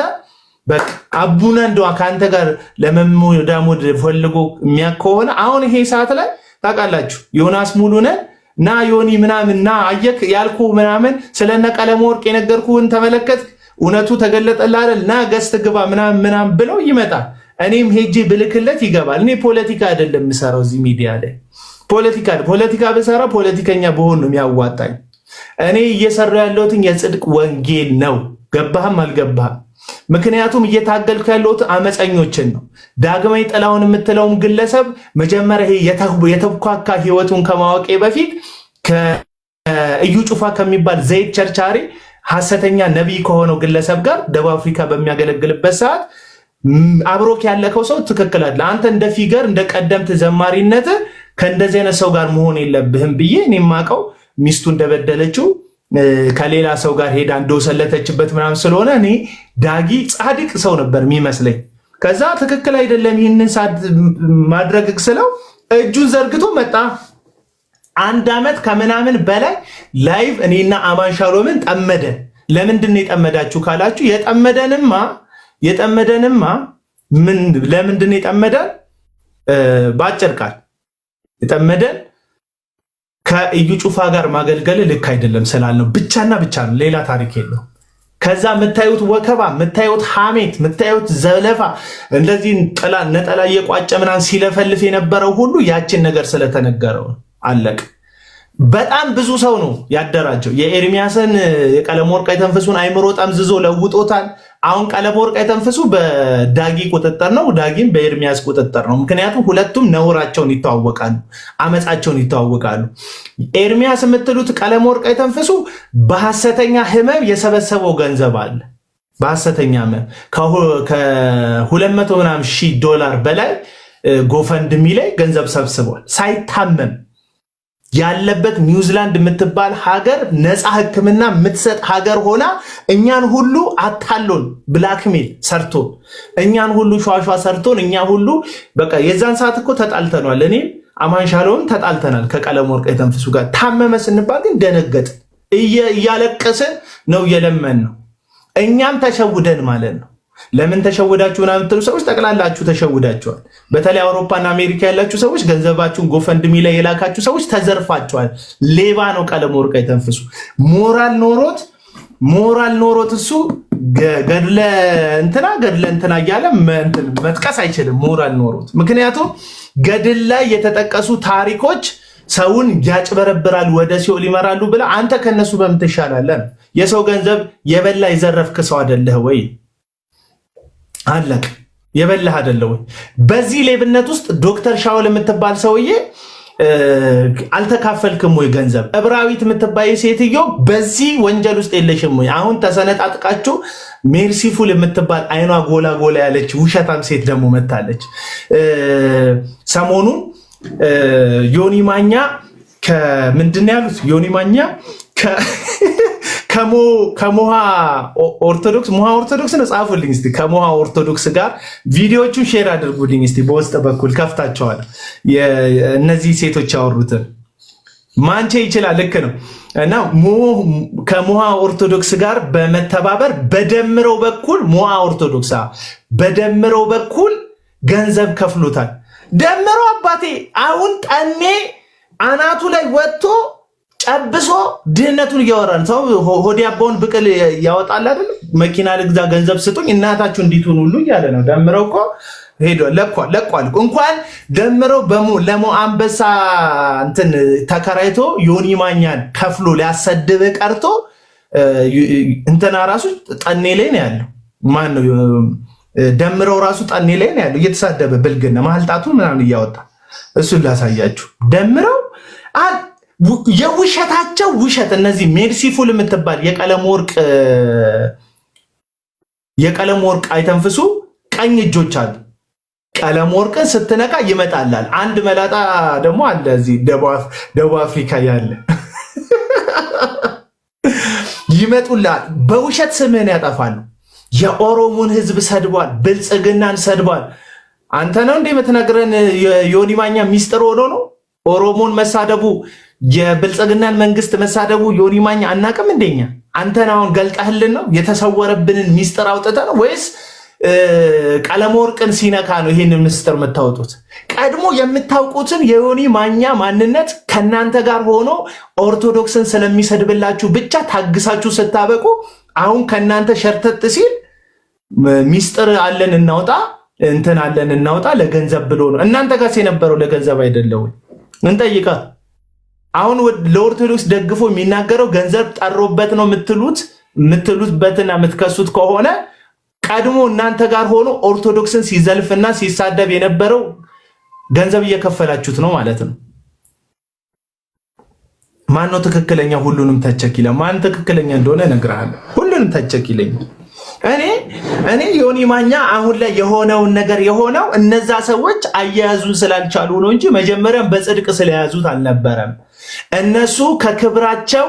በቃ አቡና እንደዋ ከአንተ ጋር ለመሞዳሞድ ፈልጎ የሚያውቅ ከሆነ አሁን ይሄ ሰዓት ላይ ታውቃላችሁ ዮናስ ሙሉነህ ና ዮኒ ምናምን ና አየክ ያልኩ ምናምን ስለነ ቀለም ወርቅ የነገርኩህን ተመለከት፣ እውነቱ ተገለጠልህ አይደል? ና ገስት ግባ ምናምን ብለው ይመጣል። እኔም ሄጄ ብልክለት ይገባል። እኔ ፖለቲካ አይደለም የምሰራው እዚህ ሚዲያ ላይ ፖለቲካ ብሰራ ፖለቲከኛ በሆን ነው የሚያዋጣኝ። እኔ እየሰራው ያለሁትን የጽድቅ ወንጌል ነው። ገባህም አልገባህም? ምክንያቱም እየታገልኩ ያለሁት አመፀኞችን ነው። ዳግማዊ ጥላሁን የምትለውም ግለሰብ መጀመሪያ ይሄ የተብኳካ ህይወቱን ከማወቄ በፊት እዩ ጩፋ ከሚባል ዘይት ቸርቻሪ ሐሰተኛ ነብይ ከሆነው ግለሰብ ጋር ደቡብ አፍሪካ በሚያገለግልበት ሰዓት አብሮክ ያለከው ሰው ትክክል አይደል አንተ እንደ ፊገር እንደ ቀደምት ዘማሪነት ከእንደዚህ አይነት ሰው ጋር መሆን የለብህም ብዬ እኔ ማቀው ሚስቱ እንደበደለችው ከሌላ ሰው ጋር ሄዳ እንደወሰለተችበት ምናምን ስለሆነ እኔ ዳጊ ጻድቅ ሰው ነበር የሚመስለኝ ከዛ ትክክል አይደለም ይሄንን ማድረግ ስለው እጁን ዘርግቶ መጣ አንድ አመት ከምናምን በላይ ላይቭ እኔና አማን ሻሎምን ጠመደ ለምንድን ነው የጠመዳችሁ ካላችሁ የጠመደንማ ምን ለምንድን ነው የጠመደን ባጭር ቃል የጠመደን ከእዩ ጩፋ ጋር ማገልገል ልክ አይደለም ስላልነው ብቻና ብቻ ነው ሌላ ታሪክ የለው ከዛ የምታዩት ወከባ የምታዩት ሐሜት የምታዩት ዘለፋ እንደዚህ ነጠላ የቋጨ ምናምን ሲለፈልፍ የነበረው ሁሉ ያችን ነገር ስለተነገረው አለቅ በጣም ብዙ ሰው ነው ያደራጀው የኤርሚያስን የቀለም ወርቅ አይተንፈሱን አይምሮ ጠምዝዞ ለውጦታል አሁን ቀለም ወርቅ አይተንፈሱ በዳጊ ቁጥጥር ነው ዳጊም በኤርሚያስ ቁጥጥር ነው ምክንያቱም ሁለቱም ነውራቸውን ይተዋወቃሉ አመጻቸውን ይተዋወቃሉ ኤርሚያስ የምትሉት ቀለም ወርቅ አይተንፈሱ በሐሰተኛ ህመም የሰበሰበው ገንዘብ አለ በሐሰተኛ ህመም ከ200 ምናምን ሺህ ዶላር በላይ ጎፈንድሚ ላይ ገንዘብ ሰብስቧል ሳይታመም ያለበት ኒውዚላንድ የምትባል ሀገር ነፃ ህክምና የምትሰጥ ሀገር ሆና እኛን ሁሉ አታሎን ብላክሜል ሰርቶ እኛን ሁሉ ሸዋሸዋ ሰርቶን እኛ ሁሉ በቃ የዛን ሰዓት እኮ ተጣልተናል እኔ አማን ሻሎም ተጣልተናል ከቀለም ወርቅ አይተንፈሱ ጋር ታመመ ስንባል ግን ደነገጥ እያለቀሰን ነው የለመን ነው እኛም ተሸውደን ማለት ነው ለምን ተሸውዳችሁ እና የምትሉ ሰዎች ጠቅላላችሁ ተሸውዳችኋል በተለይ አውሮፓና አሜሪካ ያላችሁ ሰዎች ገንዘባችሁን ጎፈንድሚ ላይ የላካችሁ ሰዎች ተዘርፋችኋል ሌባ ነው ቀለም ወርቅ አይተንፈሱ ሞራል ኖሮት እሱ ገድለ እንትና እያለ መጥቀስ አይችልም ሞራል ኖሮት ምክንያቱም ገድል ላይ የተጠቀሱ ታሪኮች ሰውን ያጭበረብራሉ ወደ ሲኦል ይመራሉ ብለ አንተ ከነሱ በምትሻላለን የሰው ገንዘብ የበላ የዘረፍክ ሰው አይደለህ ወይ አለቅ የበላህ አይደለም በዚህ ሌብነት ውስጥ ዶክተር ሻውል የምትባል ሰውዬ አልተካፈልክም ወይ ገንዘብ እብራዊት የምትባይ ሴትዮ በዚህ ወንጀል ውስጥ የለሽም ወይ አሁን ተሰነጣጥቃችሁ ሜርሲፉል የምትባል አይኗ ጎላ ያለች ውሸታም ሴት ደግሞ መታለች ሰሞኑን ዮኒ ማኛ ከምንድነው ያሉት ዮኒ ማኛ ከሞሃ ኦርቶዶክስ ነው ጻፉልኝ እስቲ ከሞሃ ኦርቶዶክስ ጋር ቪዲዮቹን ሼር አድርጉልኝ እስቲ በውስጥ በኩል ከፍታቸዋል እነዚህ ሴቶች ያወሩትን ማንቼ ይችላል ልክ ነው እና ከሞሃ ኦርቶዶክስ ጋር በመተባበር በደምረው በኩል ሞሃ ኦርቶዶክስ በደምረው በኩል ገንዘብ ከፍሎታል ደምረው አባቴ አሁን ጠኔ አናቱ ላይ ወጥቶ ጨብሶ ድህነቱን እያወራን ሰው ሆዲያባውን ብቅል ያወጣል አይደል መኪና ልግዛ ገንዘብ ስጡኝ እናታችሁ እንዲቱን ሁሉ እያለ ነው ደምረው እኮ ሄዶ ለቋል እንኳን ደምረው ለሞ አንበሳ እንትን ተከራይቶ ዮኒ ማኛን ከፍሎ ሊያሰድብ ቀርቶ እንትና ራሱ ጠኔ ላይ ነው ያለው ማን ነው ደምረው ራሱ ጠኔ ላይ ነው ያለው እየተሳደበ ብልግና ማልጣቱ ምናምን እያወጣ እሱን ላሳያችሁ ደምረው የውሸታቸው ውሸት እነዚህ ሜርሲፉል የምትባል የቀለም ወርቅ አይተንፍሱ ቀኝ እጆች አሉ ቀለም ወርቅን ስትነካ ይመጣላል አንድ መላጣ ደግሞ አለ እዚህ ደቡብ አፍሪካ ያለ ይመጡላል በውሸት ስምህን ያጠፋሉ የኦሮሞን ህዝብ ሰድቧል ብልጽግናን ሰድቧል አንተ ነው እንዴ የምትነግረን ዮኒ ማኛ ሚስጥር ሆኖ ነው ኦሮሞን መሳደቡ የብልጽግናን መንግስት መሳደቡ ዮኒ ማኛ አናቅም እንደኛ አንተን አሁን ገልጣህልን ነው የተሰወረብንን ሚስጥር አውጥተህ ነው ወይስ ቀለም ወርቅን ሲነካ ነው ይሄንን ሚስጥር የምታወጡት ቀድሞ የምታውቁትን የዮኒ ማኛ ማንነት ከናንተ ጋር ሆኖ ኦርቶዶክስን ስለሚሰድብላችሁ ብቻ ታግሳችሁ ስታበቁ አሁን ከናንተ ሸርተት ሲል ሚስጥር አለን እናውጣ ለገንዘብ ብሎ ነው እናንተ ጋር የነበረው ለገንዘብ አይደለም እንጠይቃ አሁን ለኦርቶዶክስ ደግፎ የሚናገረው ገንዘብ ጠሮበት ነው የምትሉትበትና የምትከሱት ከሆነ ቀድሞ እናንተ ጋር ሆኖ ኦርቶዶክስን ሲዘልፍና ሲሳደብ የነበረው ገንዘብ እየከፈላችሁት ነው ማለት ነው ማን ነው ትክክለኛ? ሁሉንም ተቸኪለ ማን ትክክለኛ እንደሆነ እነግርሃለሁ። ሁሉንም ተቸኪለኝ። እኔ ዮኒ ማኛ አሁን ላይ የሆነውን ነገር የሆነው እነዛ ሰዎች አያያዙን ስላልቻሉ ነው እንጂ መጀመሪያም በጽድቅ ስለያዙት አልነበረም። እነሱ ከክብራቸው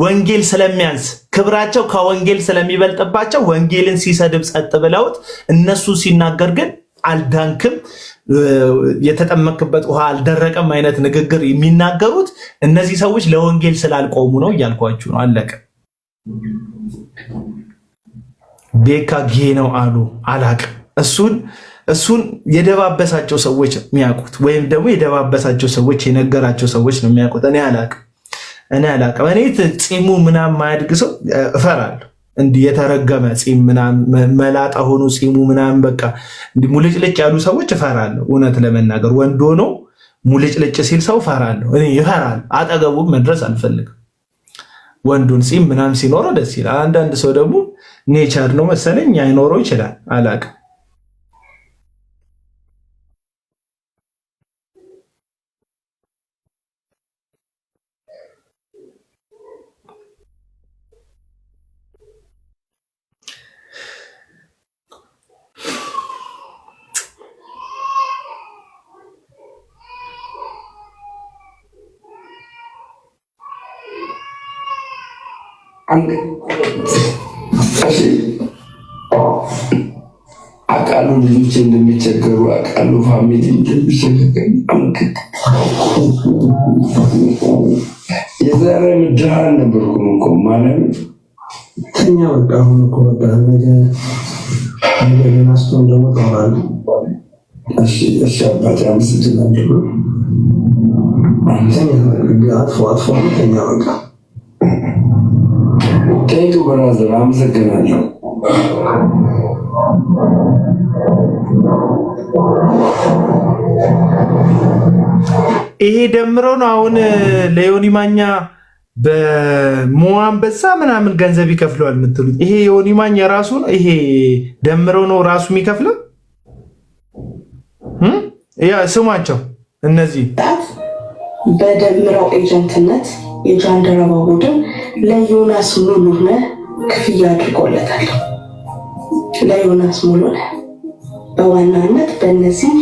ወንጌል ስለሚያንስ ክብራቸው ከወንጌል ስለሚበልጥባቸው ወንጌልን ሲሰድብ ጸጥ ብለውት እነሱ ሲናገር ግን አልዳንክም የተጠመክበት ውሃ አልደረቀም አይነት ንግግር የሚናገሩት እነዚህ ሰዎች ለወንጌል ስላልቆሙ ነው እያልኳችሁ ነው። አለቀ። ቤካ ጌ ነው አሉ አላቅም። እሱን የደባበሳቸው ሰዎች የሚያውቁት ወይም ደግሞ የደባበሳቸው ሰዎች የነገራቸው ሰዎች ነው የሚያውቁት። እኔ አላቅም። እኔ ፂሙ ምናምን ማያድግ ሰው እፈራለሁ። እንዲህ የተረገመ ፂም ምናምን መላጣ ሆኖ ፂሙ ምናምን በቃ እንዲህ ሙልጭልጭ ያሉ ሰዎች እፈራለሁ። እውነት ለመናገር ወንድ ሆኖ ሙልጭልጭ ሲል ሰው እፈራለሁ። እኔ እፈራለሁ። አጠገቡ መድረስ አልፈልግም። ወንዱን ፂም ምናምን ሲኖረው ደስ ይላል። አንዳንድ ሰው ደግሞ ኔቸር ነው መሰለኝ አይኖረው ይችላል። አላቅም። አቃሉ ልጆች እንደሚቸገሩ አቃሉ ፋሚሊ እንደሚቸገሩ የዛሬ ምድሃን ነበርኩ እኮ ማለት ተኛ በቃ አሁን እኮ በቃ ነገ ናስቶን ደግሞ ተባሉ። እሺ አባቴ አመሰግናለሁ። አንተኛ አጥፎ ተኛ በቃ ቴንክ ብራዘር አመሰግናለሁ። ይሄ ደምረው ነው አሁን ለዮኒ ማኛ በሞአንበሳ ምናምን ገንዘብ ይከፍለዋል የምትሉት? ይሄ ዮኒ ማኛ ራሱ ነው። ይሄ ደምረው ነው ራሱ የሚከፍለው። ያ ስሟቸው እነዚህ በደምረው ኤጀንትነት የጃንደረባ ቡድን ለዮናስ ሙሉነህ ክፍያ አድርጎለታል። ለዮናስ ሙሉነህ በዋናነት በእነዚህ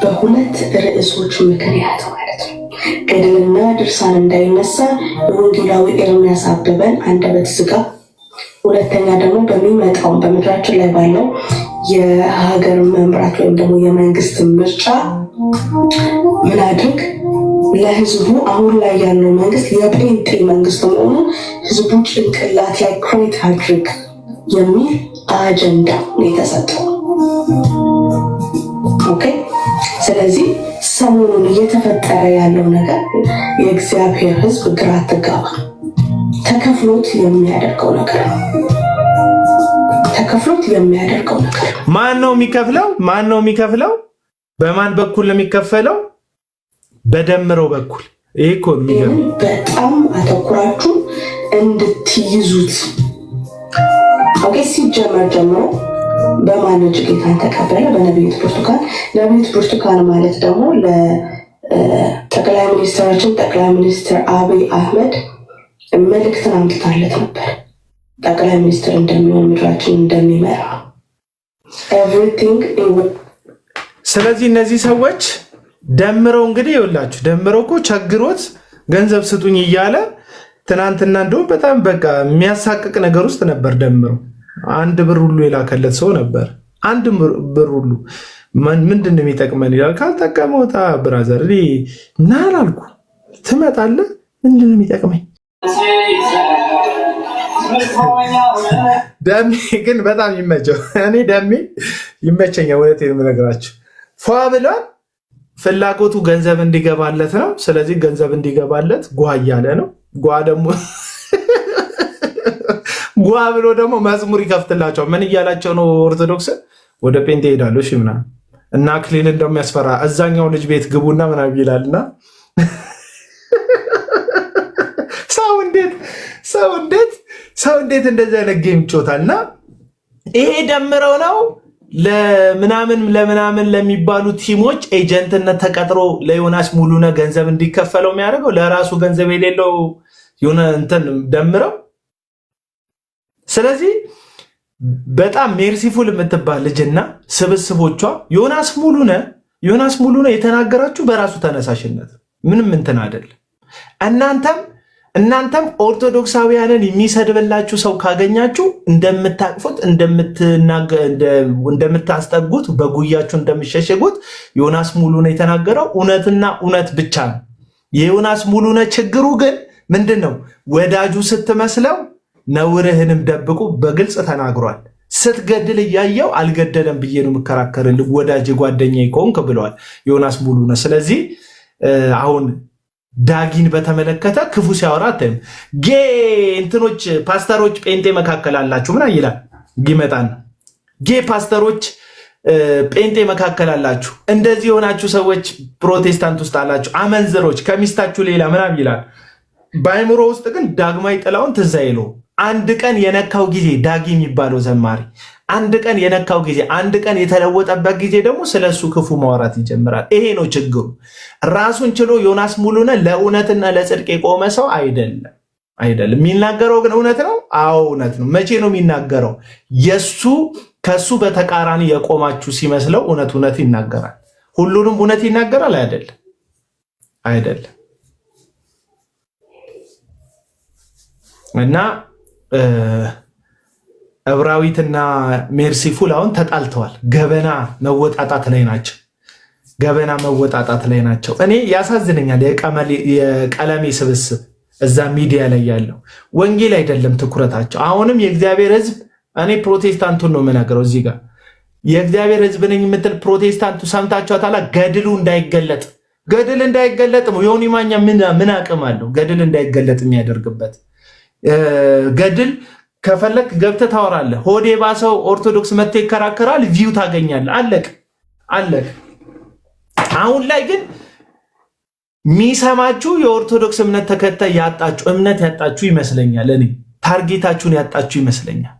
በሁለት ርዕሶች ምክንያት ማለት ነው። ገድልና ድርሳን እንዳይነሳ የወንጌላዊ ኤርምያስ አበበን አንደበት ዝጋ። ሁለተኛ ደግሞ በሚመጣው በምድራችን ላይ ባለው የሀገር መምራት ወይም ደግሞ የመንግስት ምርጫ ምን አድርግ ለህዝቡ አሁን ላይ ያለው መንግስት የጴንጤ መንግስት መሆኑን ህዝቡ ጭንቅላት ላይ ክሬት አድርግ የሚል አጀንዳ ነው የተሰጠው። ኦኬ። ስለዚህ ሰሞኑን እየተፈጠረ ያለው ነገር የእግዚአብሔር ህዝብ ግራ አትጋባ፣ ተከፍሎት የሚያደርገው ነገር ነው። ተከፍሎት የሚያደርገው ነገር ማን ነው የሚከፍለው? ማን ነው የሚከፍለው? በማን በኩል ነው የሚከፈለው? በደምረው በኩል። ይሄ እኮ በጣም አተኩራችሁ እንድትይዙት። ኦኬ። ሲጀመር ጀምሮ በማን እጅ ጌታን ተቀበለ? በነቢይት ብርቱካን። ነቢይት ብርቱካን ማለት ደግሞ ለጠቅላይ ሚኒስትራችን ጠቅላይ ሚኒስትር አብይ አህመድ መልእክትን አምጥታለት ነበር። ጠቅላይ ሚኒስትር እንደሚሆን ምድራችን እንደሚመራ ኤቭሪቲንግ። ስለዚህ እነዚህ ሰዎች ደምረው እንግዲህ ይኸውላችሁ፣ ደምረው እኮ ቸግሮት ገንዘብ ስጡኝ እያለ ትናንትና እንደውም በጣም በቃ የሚያሳቅቅ ነገር ውስጥ ነበር። ደምረው 1 ብር ሁሉ የላከለት ሰው ነበር። 1 ብር ሁሉ ምንድን ነው የሚጠቅመን ይላል። ካልጠቀመው ወጣ ብራዘር ምን አላልኩ ትመጣለህ። ምንድን ነው የሚጠቅመኝ? ደሜ ግን በጣም ይመቸው። እኔ ደሜ ይመቸኛል። እውነቴን ነው የምነግራችሁ። ፏ ብሏል። ፍላጎቱ ገንዘብ እንዲገባለት ነው። ስለዚህ ገንዘብ እንዲገባለት ጓ እያለ ነው። ጓ ደግሞ ጓ ብሎ ደግሞ መዝሙር ይከፍትላቸው። ምን እያላቸው ነው? ኦርቶዶክስ ወደ ጴንጤ ሄዳሉ። እሺ ምናምን እና አክሊል እንደሚያስፈራ እዛኛው ልጅ ቤት ግቡና ምናምን ይላልና ሰው እንዴት እንደዚህ አይነት ጌም ይጮታልና ይሄ ደምረው ነው ለምናምን ለሚባሉ ቲሞች ኤጀንትነት ተቀጥሮ ለዮናስ ሙሉነህ ገንዘብ እንዲከፈለው የሚያደርገው። ለራሱ ገንዘብ የሌለው የሆነ እንትን ደምረው። ስለዚህ በጣም ሜርሲፉል የምትባል ልጅና ስብስቦቿ ዮናስ ሙሉነህ የተናገራችሁ በራሱ ተነሳሽነት ምንም እንትን አይደለም። እናንተም ኦርቶዶክሳውያንን የሚሰድብላችሁ ሰው ካገኛችሁ እንደምታቅፉት እንደምታስጠጉት በጉያችሁ እንደምትሸሸጉት ዮናስ ሙሉነህ የተናገረው እውነትና እውነት ብቻ ነው። የዮናስ ሙሉነህ ችግሩ ግን ምንድነው? ወዳጁ ስትመስለው ነውርህንም ደብቁ በግልጽ ተናግሯል። ስትገድል እያየው አልገደለም ብዬ ነው የምከራከርልህ ወዳጅ ጓደኛዬ ከሆንክ ብለዋል ዮናስ ሙሉነህ። ስለዚህ አሁን ዳጊን በተመለከተ ክፉ ሲያወራ አታይም። ጌ እንትኖች ፓስተሮች ጴንጤ መካከል አላችሁ ምና ይላል ይመጣል። ጌ ፓስተሮች ጴንጤ መካከል አላችሁ፣ እንደዚህ የሆናችሁ ሰዎች ፕሮቴስታንት ውስጥ አላችሁ፣ አመንዝሮች ከሚስታችሁ ሌላ ምናምን ይላል። በአይምሮ ውስጥ ግን ዳግማዊ ጥላውን ትዝ አይለው። አንድ ቀን የነካው ጊዜ ዳጊ የሚባለው ዘማሪ አንድ ቀን የነካው ጊዜ አንድ ቀን የተለወጠበት ጊዜ ደግሞ ስለሱ ክፉ ማውራት ይጀምራል። ይሄ ነው ችግሩ። ራሱን ችሎ ዮናስ ሙሉነህ ለእውነትና ለጽድቅ የቆመ ሰው አይደለም። የሚናገረው ግን እውነት ነው። አዎ እውነት ነው። መቼ ነው የሚናገረው? ከሱ በተቃራኒ የቆማችሁ ሲመስለው እውነት ይናገራል። ሁሉንም እውነት ይናገራል አይደለም። እና ዕብራዊትና ሜርሲፉል አሁን ተጣልተዋል። ገበና መወጣጣት ላይ ናቸው። እኔ ያሳዝነኛል። የቀለሜ ስብስብ እዛ ሚዲያ ላይ ያለው ወንጌል አይደለም ትኩረታቸው። አሁንም የእግዚአብሔር ሕዝብ እኔ ፕሮቴስታንቱን ነው የምነግረው እዚህ ጋር የእግዚአብሔር ሕዝብ ነኝ የምትል ፕሮቴስታንቱ ሰምታችኋታል። ገድል እንዳይገለጥ ዮኒ ማኛ ምን አቅም አለው? ገድል እንዳይገለጥ የሚያደርግበት ገድል ከፈለክ ገብተህ ታወራለህ። ሆዴ ባሰው ኦርቶዶክስ መጥቶ ይከራከራል፣ ቪው ታገኛለህ። አለቅ። አሁን ላይ ግን የሚሰማችሁ የኦርቶዶክስ እምነት ተከታይ ያጣችሁ ይመስለኛል። እኔ ታርጌታችሁን ያጣችሁ ይመስለኛል።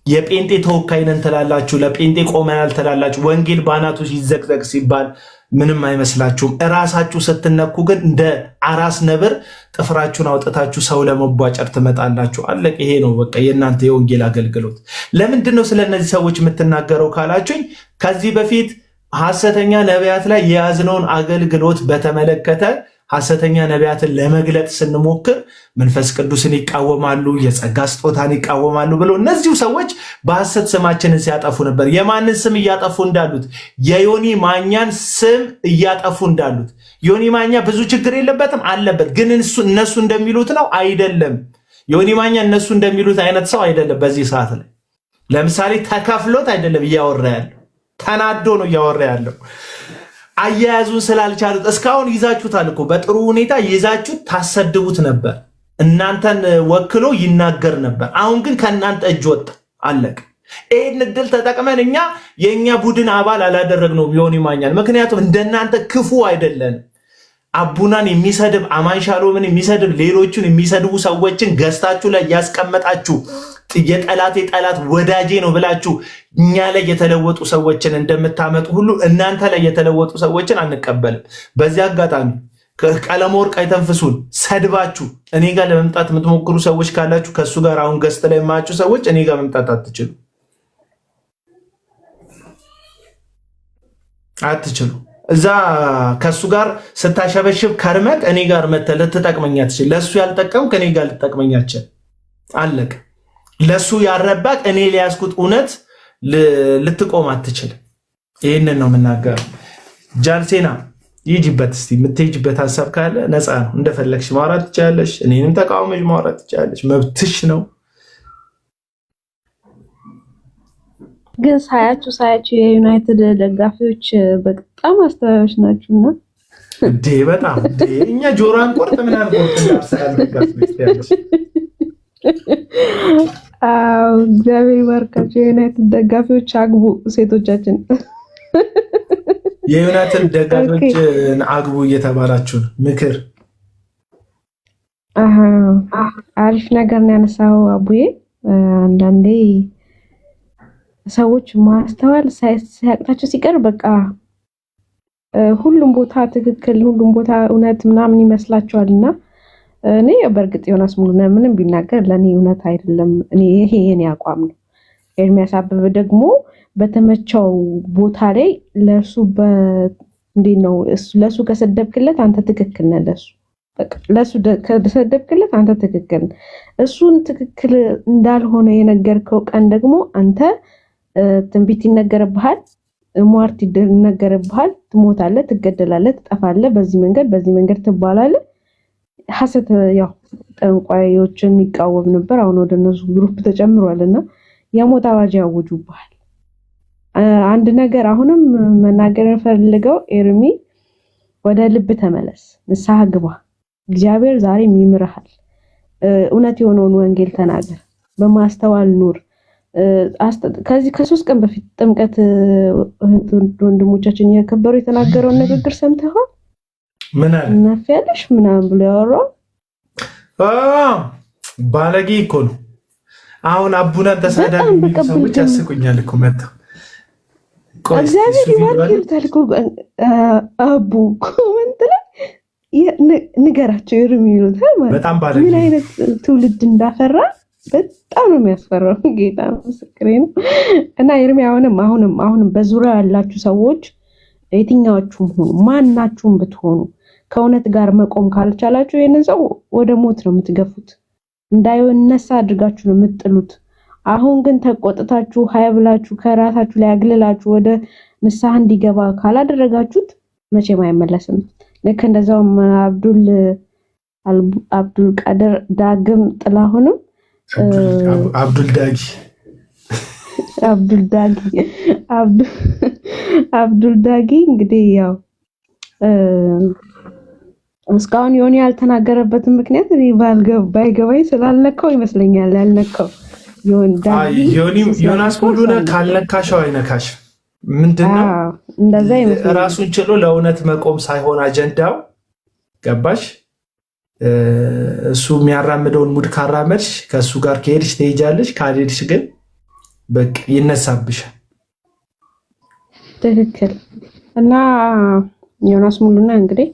የጴንጤ ተወካይ ነን ትላላችሁ፣ ለጴንጤ ቆመናል ትላላችሁ። ወንጌል ባናቱ ሲዘቅዘቅ ሲባል ምንም አይመስላችሁም። እራሳችሁ ስትነኩ ግን እንደ አራስ ነብር ጥፍራችሁን አውጥታችሁ ሰው ለመቧጨር ትመጣላችሁ። አለቅ። ይሄ ነው በቃ የእናንተ የወንጌል አገልግሎት። ለምንድን ነው ስለነዚህ ሰዎች የምትናገረው ካላችሁኝ፣ ከዚህ በፊት ሐሰተኛ ነቢያት ላይ የያዝነውን አገልግሎት በተመለከተ ሐሰተኛ ነቢያትን ለመግለጥ ስንሞክር መንፈስ ቅዱስን ይቃወማሉ፣ የጸጋ ስጦታን ይቃወማሉ ብለው እነዚሁ ሰዎች በሐሰት ስማችንን ሲያጠፉ ነበር። የማንን ስም እያጠፉ እንዳሉት? የዮኒ ማኛን ስም እያጠፉ እንዳሉት። ዮኒ ማኛ ብዙ ችግር የለበትም አለበት፣ ግን እነሱ እንደሚሉት ነው አይደለም። ዮኒ ማኛ እነሱ እንደሚሉት አይነት ሰው አይደለም። በዚህ ሰዓት ላይ ለምሳሌ ተከፍሎት አይደለም እያወራ ያለው፣ ተናዶ ነው እያወራ ያለው። አያያዙን ስላልቻሉት እስካሁን ይዛችሁታል እኮ በጥሩ ሁኔታ ይዛችሁት ታሰድቡት ነበር። እናንተን ወክሎ ይናገር ነበር። አሁን ግን ከእናንተ እጅ ወጣ። አለቀ። ይህን እድል ተጠቅመን እኛ የእኛ ቡድን አባል አላደረግነው ዮኒ ማኛን። ምክንያቱም እንደናንተ ክፉ አይደለንም። አቡናን የሚሰድብ አማንሻሎምን የሚሰድብ ሌሎቹን የሚሰድቡ ሰዎችን ገዝታችሁ ላይ ያስቀመጣችሁ የጠላቴ ጠላት ወዳጄ ነው ብላችሁ እኛ ላይ የተለወጡ ሰዎችን እንደምታመጡ ሁሉ እናንተ ላይ የተለወጡ ሰዎችን አንቀበልም። በዚህ አጋጣሚ ቀለመወርቅ አይተንፍሱን ሰድባችሁ እኔ ጋር ለመምጣት የምትሞክሩ ሰዎች ካላችሁ ከሱ ጋር አሁን ገዝተ ላይ የማያችሁ ሰዎች እኔ ጋር መምጣት አትችሉ። እዛ ከሱ ጋር ስታሸበሽብ ከርመቅ እኔ ጋር መተህ ልትጠቅመኝ አትችል። ለሱ ያልጠቀምክ እኔ ጋር ልትጠቅመኝ አትችል። አለቅ። ለሱ ያረባቅ እኔ ሊያስኩት እውነት ልትቆም አትችል። ይህንን ነው የምናገረው። ጃልሴና ይጅበት እስቲ የምትሄጅበት ሀሳብ ካለ ነፃ ነው። እንደፈለግሽ ማውራት ትችላለሽ። እኔንም ተቃውመሽ ማውራት ትችላለሽ። መብትሽ ነው። ግን ሳያችሁ የዩናይትድ ደጋፊዎች በጣም አስተዋዮች ናችሁና በጣም እኛ ጆሮን ቆርጥ ምናምን ቆርጥ ያርሰናል ደጋፊዎች ያለሽ። እግዚአብሔር ይባርካችሁ። የዩናይትድ ደጋፊዎች አግቡ፣ ሴቶቻችን የዩናይትድ ደጋፊዎችን አግቡ እየተባላችሁ ምክር። አሪፍ ነገር ነው ያነሳው አቡዬ። አንዳንዴ ሰዎች ማስተዋል ሳያቅታቸው ሲቀር በቃ ሁሉም ቦታ ትክክል፣ ሁሉም ቦታ እውነት ምናምን ይመስላቸዋልና እኔ በእርግጥ ዮናስ ሙሉነህ ምንም ቢናገር ለኔ እውነት አይደለም። እኔ ይሄ የኔ አቋም ነው። ኤርሚያስ አበበ ደግሞ በተመቸው ቦታ ላይ ለሱ እንዴት ነው ለሱ ከሰደብክለት አንተ ትክክል ነህ። ለሱ ከሰደብክለት አንተ ትክክል ነህ። እሱን ትክክል እንዳልሆነ የነገርከው ቀን ደግሞ አንተ ትንቢት ይነገርብሃል፣ ሟርት ይነገርብሃል፣ ትሞታለህ፣ ትገደላለህ፣ ትጠፋለህ፣ በዚህ መንገድ ትባላለህ። ሐሰት ያው ጠንቋዮችን ይቃወም ነበር። አሁን ወደ እነሱ ግሩፕ ተጨምሯልና የሞት አዋጅ ያውጁብሃል። አንድ ነገር አሁንም መናገር ፈልገው ኤርሚ ወደ ልብ ተመለስ፣ ንስሐ ግባ። እግዚአብሔር ዛሬም ይምርሃል። እውነት የሆነውን ወንጌል ተናገር፣ በማስተዋል ኑር። ከ3 ቀን በፊት ጥምቀት ወንድሞቻችን እያከበሩ የተናገረውን ንግግር ሰምተሃል? ምን አለ? እናፍያለሽ ምናምን ብሎ ያወራው ባለጌ እኮ ነው። አሁን አቡናን ተሳዳቢ ሰዎች ያስቁኛል እኮ መጣው። እግዚአብሔር ይባርክልታል እኮ አቡ ኮመንት ላይ ንገራቸው ኤርሚ ይሉታል ማለት በጣም ባለጌ። ምን አይነት ትውልድ እንዳፈራ በጣም ነው የሚያስፈራው። ጌታ ምስክሬ ነው። እና ኤርሚ አሁንም በዙሪያ ያላችሁ ሰዎች የትኛዎቹም ሆኑ ማናችሁም ብትሆኑ ከእውነት ጋር መቆም ካልቻላችሁ ይሄንን ሰው ወደ ሞት ነው የምትገፉት፣ እንዳይነሳ አድርጋችሁ ነው የምትጥሉት። አሁን ግን ተቆጥታችሁ ሀይብላችሁ ከራሳችሁ ላይ አግልላችሁ ወደ ንስሐ እንዲገባ ካላደረጋችሁት መቼም አይመለስም። ልክ እንደዛውም አብዱል ቃድር ዳግም ጥላሁንም አብዱል ዳጊ እንግዲህ ያው እስካሁን ዮኒ ያልተናገረበትን ምክንያት እኔ ባይገባኝ ስላልነካው ይመስለኛል ያልነካው። ዮናስ ሙሉነህ ካልነካሻው አይነካሽ። ምንድነው እንደዛ ይመስለኛል። ራሱን ችሎ ለእውነት መቆም ሳይሆን አጀንዳው ገባሽ? እሱ የሚያራምደውን ሙድ ካራመድሽ ከእሱ ጋር ከሄድሽ ትሄጃለሽ፣ ካልሄድሽ ግን በቃ ይነሳብሻል። ትክክል። እና ዮናስ ሙሉነህ እንግዲህ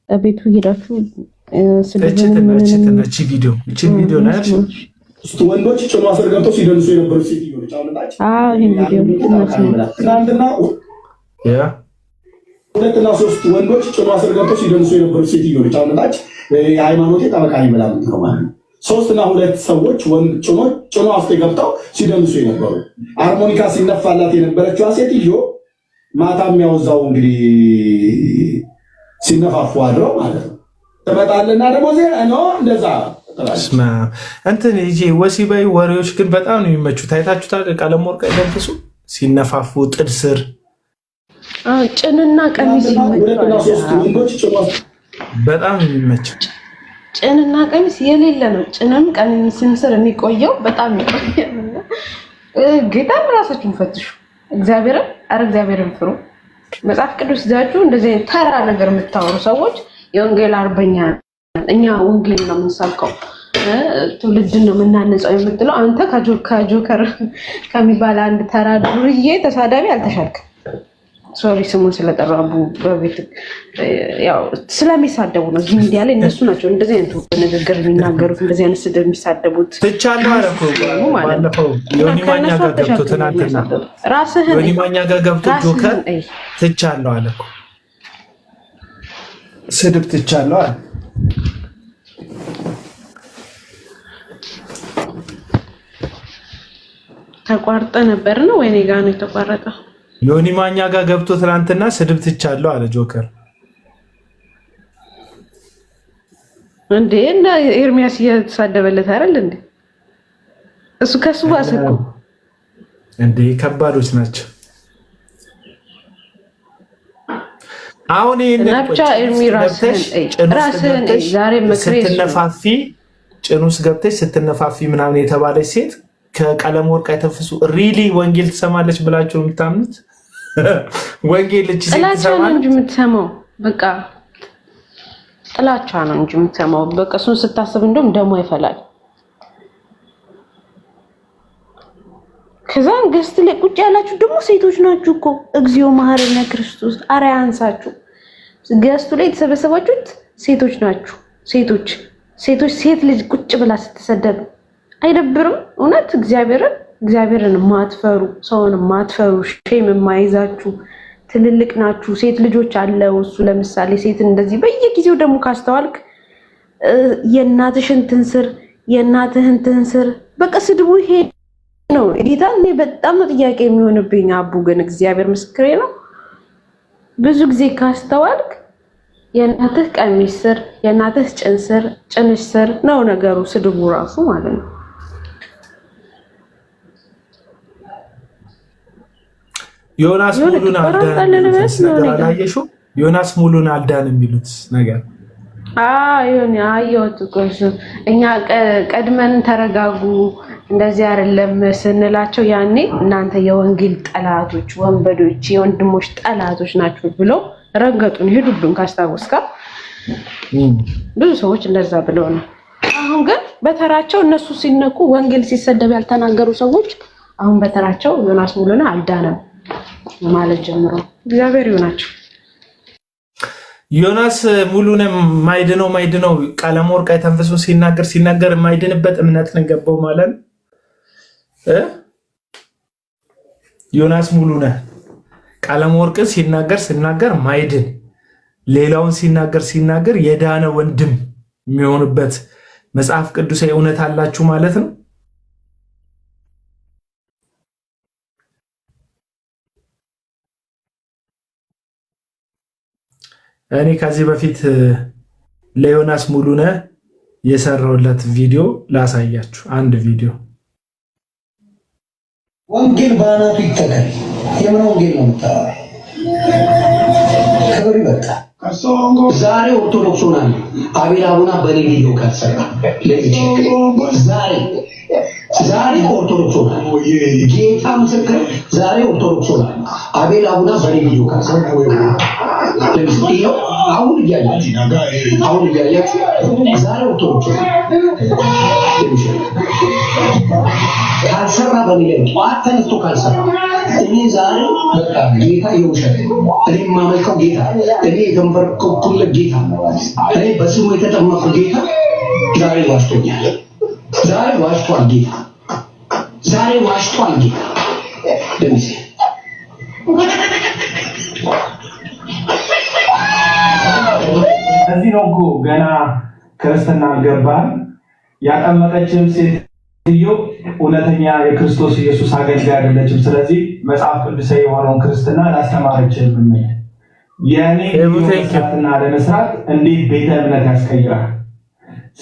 ቤቱ ሄዳችሁ እቺ ቪዲዮ ናት። ወንዶች ጭኖ አስር ገብተው ሲደንሱ የነበሩ ሴትዮች ትናንትና 2 እና 3 ወንዶች ጭኖ አስር ገብተው ሲደንሱ የነበሩ ሴትዮች አሁንላች የሃይማኖቴ ጠበቃ ይበላል ነው ማለት ነው። 3 እና 2 ሰዎች ጭኖ አስር ገብተው ሲደንሱ የነበሩ ሃርሞኒካ ሲነፋላት የነበረችዋ ሴትዮ ማታ የሚያወዛው እንግዲህ ሲነፋፉ አድረው ማለት ነው። ተመጣለና ደግሞ እንደዛ እንትን ይሄ ወሲባዊ ወሬዎች ግን በጣም ነው የሚመቹት። ታይታችሁታል? ቀለም ወርቅ አይደንፍሱ ሲነፋፉ ጥድ ስር ጭንና ቀሚስ በጣም ነው የሚመቸው። ጭንና ቀሚስ የሌለ ነው። ጭንም ቀሚስም ስር የሚቆየው በጣም ይቆያልና ጌታን ራሳችሁን ፈትሹ። እግዚአብሔርን ፍሩ። መጽሐፍ ቅዱስ ይዛችሁ እንደዚህ ተራ ነገር የምታወሩ ሰዎች የወንጌል አርበኛ እኛ ወንጌል ነው የምንሰብከው፣ ትውልድን ነው የምናነጻው የምትለው አንተ ከጆከር ከሚባል አንድ ተራ ዱርዬ ተሳዳቢ አልተሻልክም። ሶሪ ስሙን ስለጠራው አቡ በቤት ያው ስለሚሳደቡ ነው። እዚህ ሚዲያ ላይ እነሱ ናቸው እንደዚህ አይነት ንግግር የሚናገሩት፣ እንደዚህ አይነት ስድብ የሚሳደቡት። ትቻለሁ አለ እኮ ባለፈው ዮኒ ማኛ ጋር ገብቶ ትናንትና ዮኒ ማኛ ጋር ገብቶ ጆከር ትቻለሁ አለ እኮ ስድብ ትቻለሁ አለ። ተቋርጠ ነበር ነው ወይኔ ጋር ነው የተቋረጠው? ዮኒ ማኛ ጋር ገብቶ ትናንትና ስድብ ትቻለሁ አለ ጆከር። እንዴ እና ኤርሚያስ እየተሳደበለት አይደል እንዴ? እሱ ከሱ ባሰኩ እንዴ ከባዶች ናቸው። አሁን ናብቻ ኤርሚ ራስህን ዛሬ መክሬስ ስትነፋፊ ጭኑስ ገብተሽ ስትነፋፊ ምናምን የተባለች ሴት ከቀለም ወርቅ አይተፍሱ ሪሊ ወንጌል ትሰማለች ብላችሁ ነው የምታምኑት? ወንጌል እቺ ሴት ትሰማለች እንጂ የምትሰማው በቃ ጥላቻ ነው እንጂ የምትሰማው በቃ እሱን ስታስብ እንደውም ደሞ ይፈላል። ከዛን ገስት ላይ ቁጭ ያላችሁ ደግሞ ሴቶች ናችሁ እኮ እግዚኦ መሐረነ ክርስቶስ አረ ያንሳችሁ። ገስቱ ላይ የተሰበሰባችሁት ሴቶች ናችሁ። ሴቶች ሴቶች ሴት ልጅ ቁጭ ብላ ስትሰደብ አይደብርም? እውነት እግዚአብሔርን ማትፈሩ ሰውን ማትፈሩ ሼም የማይዛችሁ ትልልቅ ናችሁ። ሴት ልጆች አለው እሱ ለምሳሌ ሴትን እንደዚህ በየጊዜው ደግሞ ካስተዋልክ የእናትሽን ትንስር የእናትህን ትንስር በቃ ስድቡ ይሄ ነው። ጌታ እኔ በጣም ነው ጥያቄ የሚሆንብኝ። አቡ ግን እግዚአብሔር ምስክሬ ነው። ብዙ ጊዜ ካስተዋልክ የእናትህ ቀሚስ ስር የእናትህ ጭን ስር ጭንሽ ስር ነው ነገሩ፣ ስድቡ ራሱ ማለት ነው። ዮናስ ሙሉን አልዳን የሚሉት ነገር ይሁን አየሁት እኮ እሱ። እኛ ቀድመን ተረጋጉ እንደዚህ አይደለም ስንላቸው ያኔ እናንተ የወንጌል ጠላቶች ወንበዶች የወንድሞች ጠላቶች ናችሁ ብሎ ረገጡን ሄዱብን። ካስታወስካ ብዙ ሰዎች እንደዛ ብለው ነው። አሁን ግን በተራቸው እነሱ ሲነኩ ወንጌል ሲሰደብ ያልተናገሩ ሰዎች አሁን በተራቸው ዮናስ ሙሉን አልዳነም ማለት ጀምሮ እግዚአብሔር ይሁናቸው። ዮናስ ሙሉን ማይድነው ቀለም ወርቅ ተንፍሶ ሲናገር የማይድንበት እምነት ነው ገባው ማለት ዮናስ ሙሉን ቀለም ወርቅ ሲናገር ማይድን ሌላውን ሲናገር የዳነ ወንድም የሚሆንበት መጽሐፍ ቅዱሳዊ እውነት አላችሁ ማለት ነው። እኔ ከዚህ በፊት ለዮናስ ሙሉነ የሰራውለት ቪዲዮ ላሳያችሁ። አንድ ቪዲዮ ወንጌል ባናቱ ይተካል። የምን ወንጌል ነው የምታወራው? ክብር ይበቃል። ዛሬ ኦርቶዶክስ ሆናል አቤል አቡና በኔ ቪዲዮ ካልሰራ ዛሬ ኦርቶዶክስ ሆናል ጌታ ምስክር። ዛሬ ኦርቶዶክስ ሆናል አቤል አቡና በኔ ቪዲዮ ካልሰራ አሁን እያያችሁ ዛሬ ኦርቶዶክስ ካልሰራ በኔ ላይ ጠዋት ተነስቶ ካልሰራ እኔ ዛሬ በቃ ጌታ የውሸት እኔ የማመልከው ጌታ እኔ የተንበረከኩለት ጌታ እኔ በስሙ የተጠመቁ ጌታ ዛሬ ዋሽቶኛል። ዛሬ ዋሽቷል ጌታ። ደምሴ እዚህ ነው እኮ ገና ክርስትና አልገባህም። ያጠመቀችም ሴትዮ እውነተኛ የክርስቶስ ኢየሱስ አገልጋይ አይደለችም። ስለዚህ መጽሐፍ ቅዱሳዊ የሆነውን ክርስትና አላስተማረችም። የኔ ክርስትና ለመስራት እንዴት ቤተ እምነት ያስቀይራል?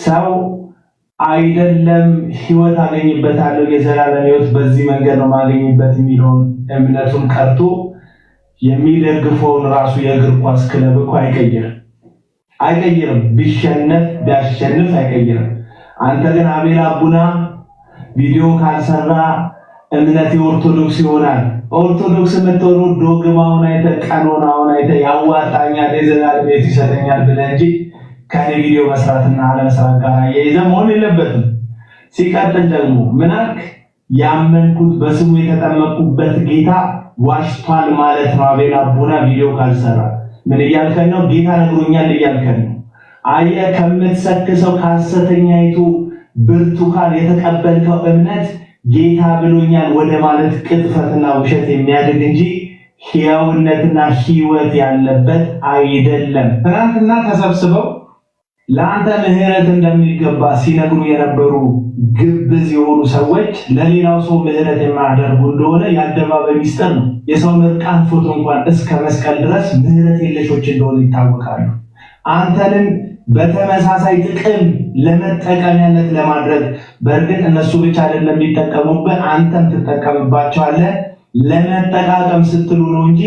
ሰው አይደለም ህይወት አገኝበታለሁ የዘላለም ህይወት በዚህ መንገድ ነው ማገኝበት የሚለውን እምነቱን ቀርቶ የሚደግፈውን ራሱ የእግር ኳስ ክለብ እኮ አይቀይርም። ቢያሸንፍ አይቀይርም። አንተ ግን አቤል አቡና ቪዲዮ ካልሰራ እምነት የኦርቶዶክስ ይሆናል። ኦርቶዶክስ የምትሆኑ ዶግማውን አይተህ ቀኖናውን አይተህ ያዋጣኛል የዘላለም ህይወት ይሰጠኛል ብለህ እንጂ ከኔ ቪዲዮ መስራትና አለመስራት ጋር ያይዘህ መሆን የለበትም። ሲቀጥል ደግሞ ምናልክ ያመንኩት በስሙ የተጠመቁበት ጌታ ዋሽቷል ማለት ነው። አቤል አቡና ቪዲዮ ካልሰራ ምን እያልከን ነው? ጌታ ነግሮኛል እያልከን ነው። አየህ ከምትሰክሰው ከሐሰተኛይቱ ብርቱካን የተቀበልከው እምነት ጌታ ብሎኛል ወደ ማለት ቅጥፈትና ውሸት የሚያድግ እንጂ ሕያውነትና ሕይወት ያለበት አይደለም። ትናንትና ተሰብስበው ለአንተ ምህረት እንደሚገባ ሲነግሩ የነበሩ ግብዝ የሆኑ ሰዎች ለሌላው ሰው ምህረት የማያደርጉ እንደሆነ የአደባባይ ሚስጥር ነው። የሰው ምርቃን ፎቶ እንኳን እስከ መስቀል ድረስ ምህረት የለሾች እንደሆኑ ይታወቃሉ። አንተንም በተመሳሳይ ጥቅም ለመጠቀሚያነት ለማድረግ በእርግጥ እነሱ ብቻ አይደለም የሚጠቀሙበት፣ አንተም ትጠቀምባቸዋለህ። ለመጠቃቀም ስትሉ ነው እንጂ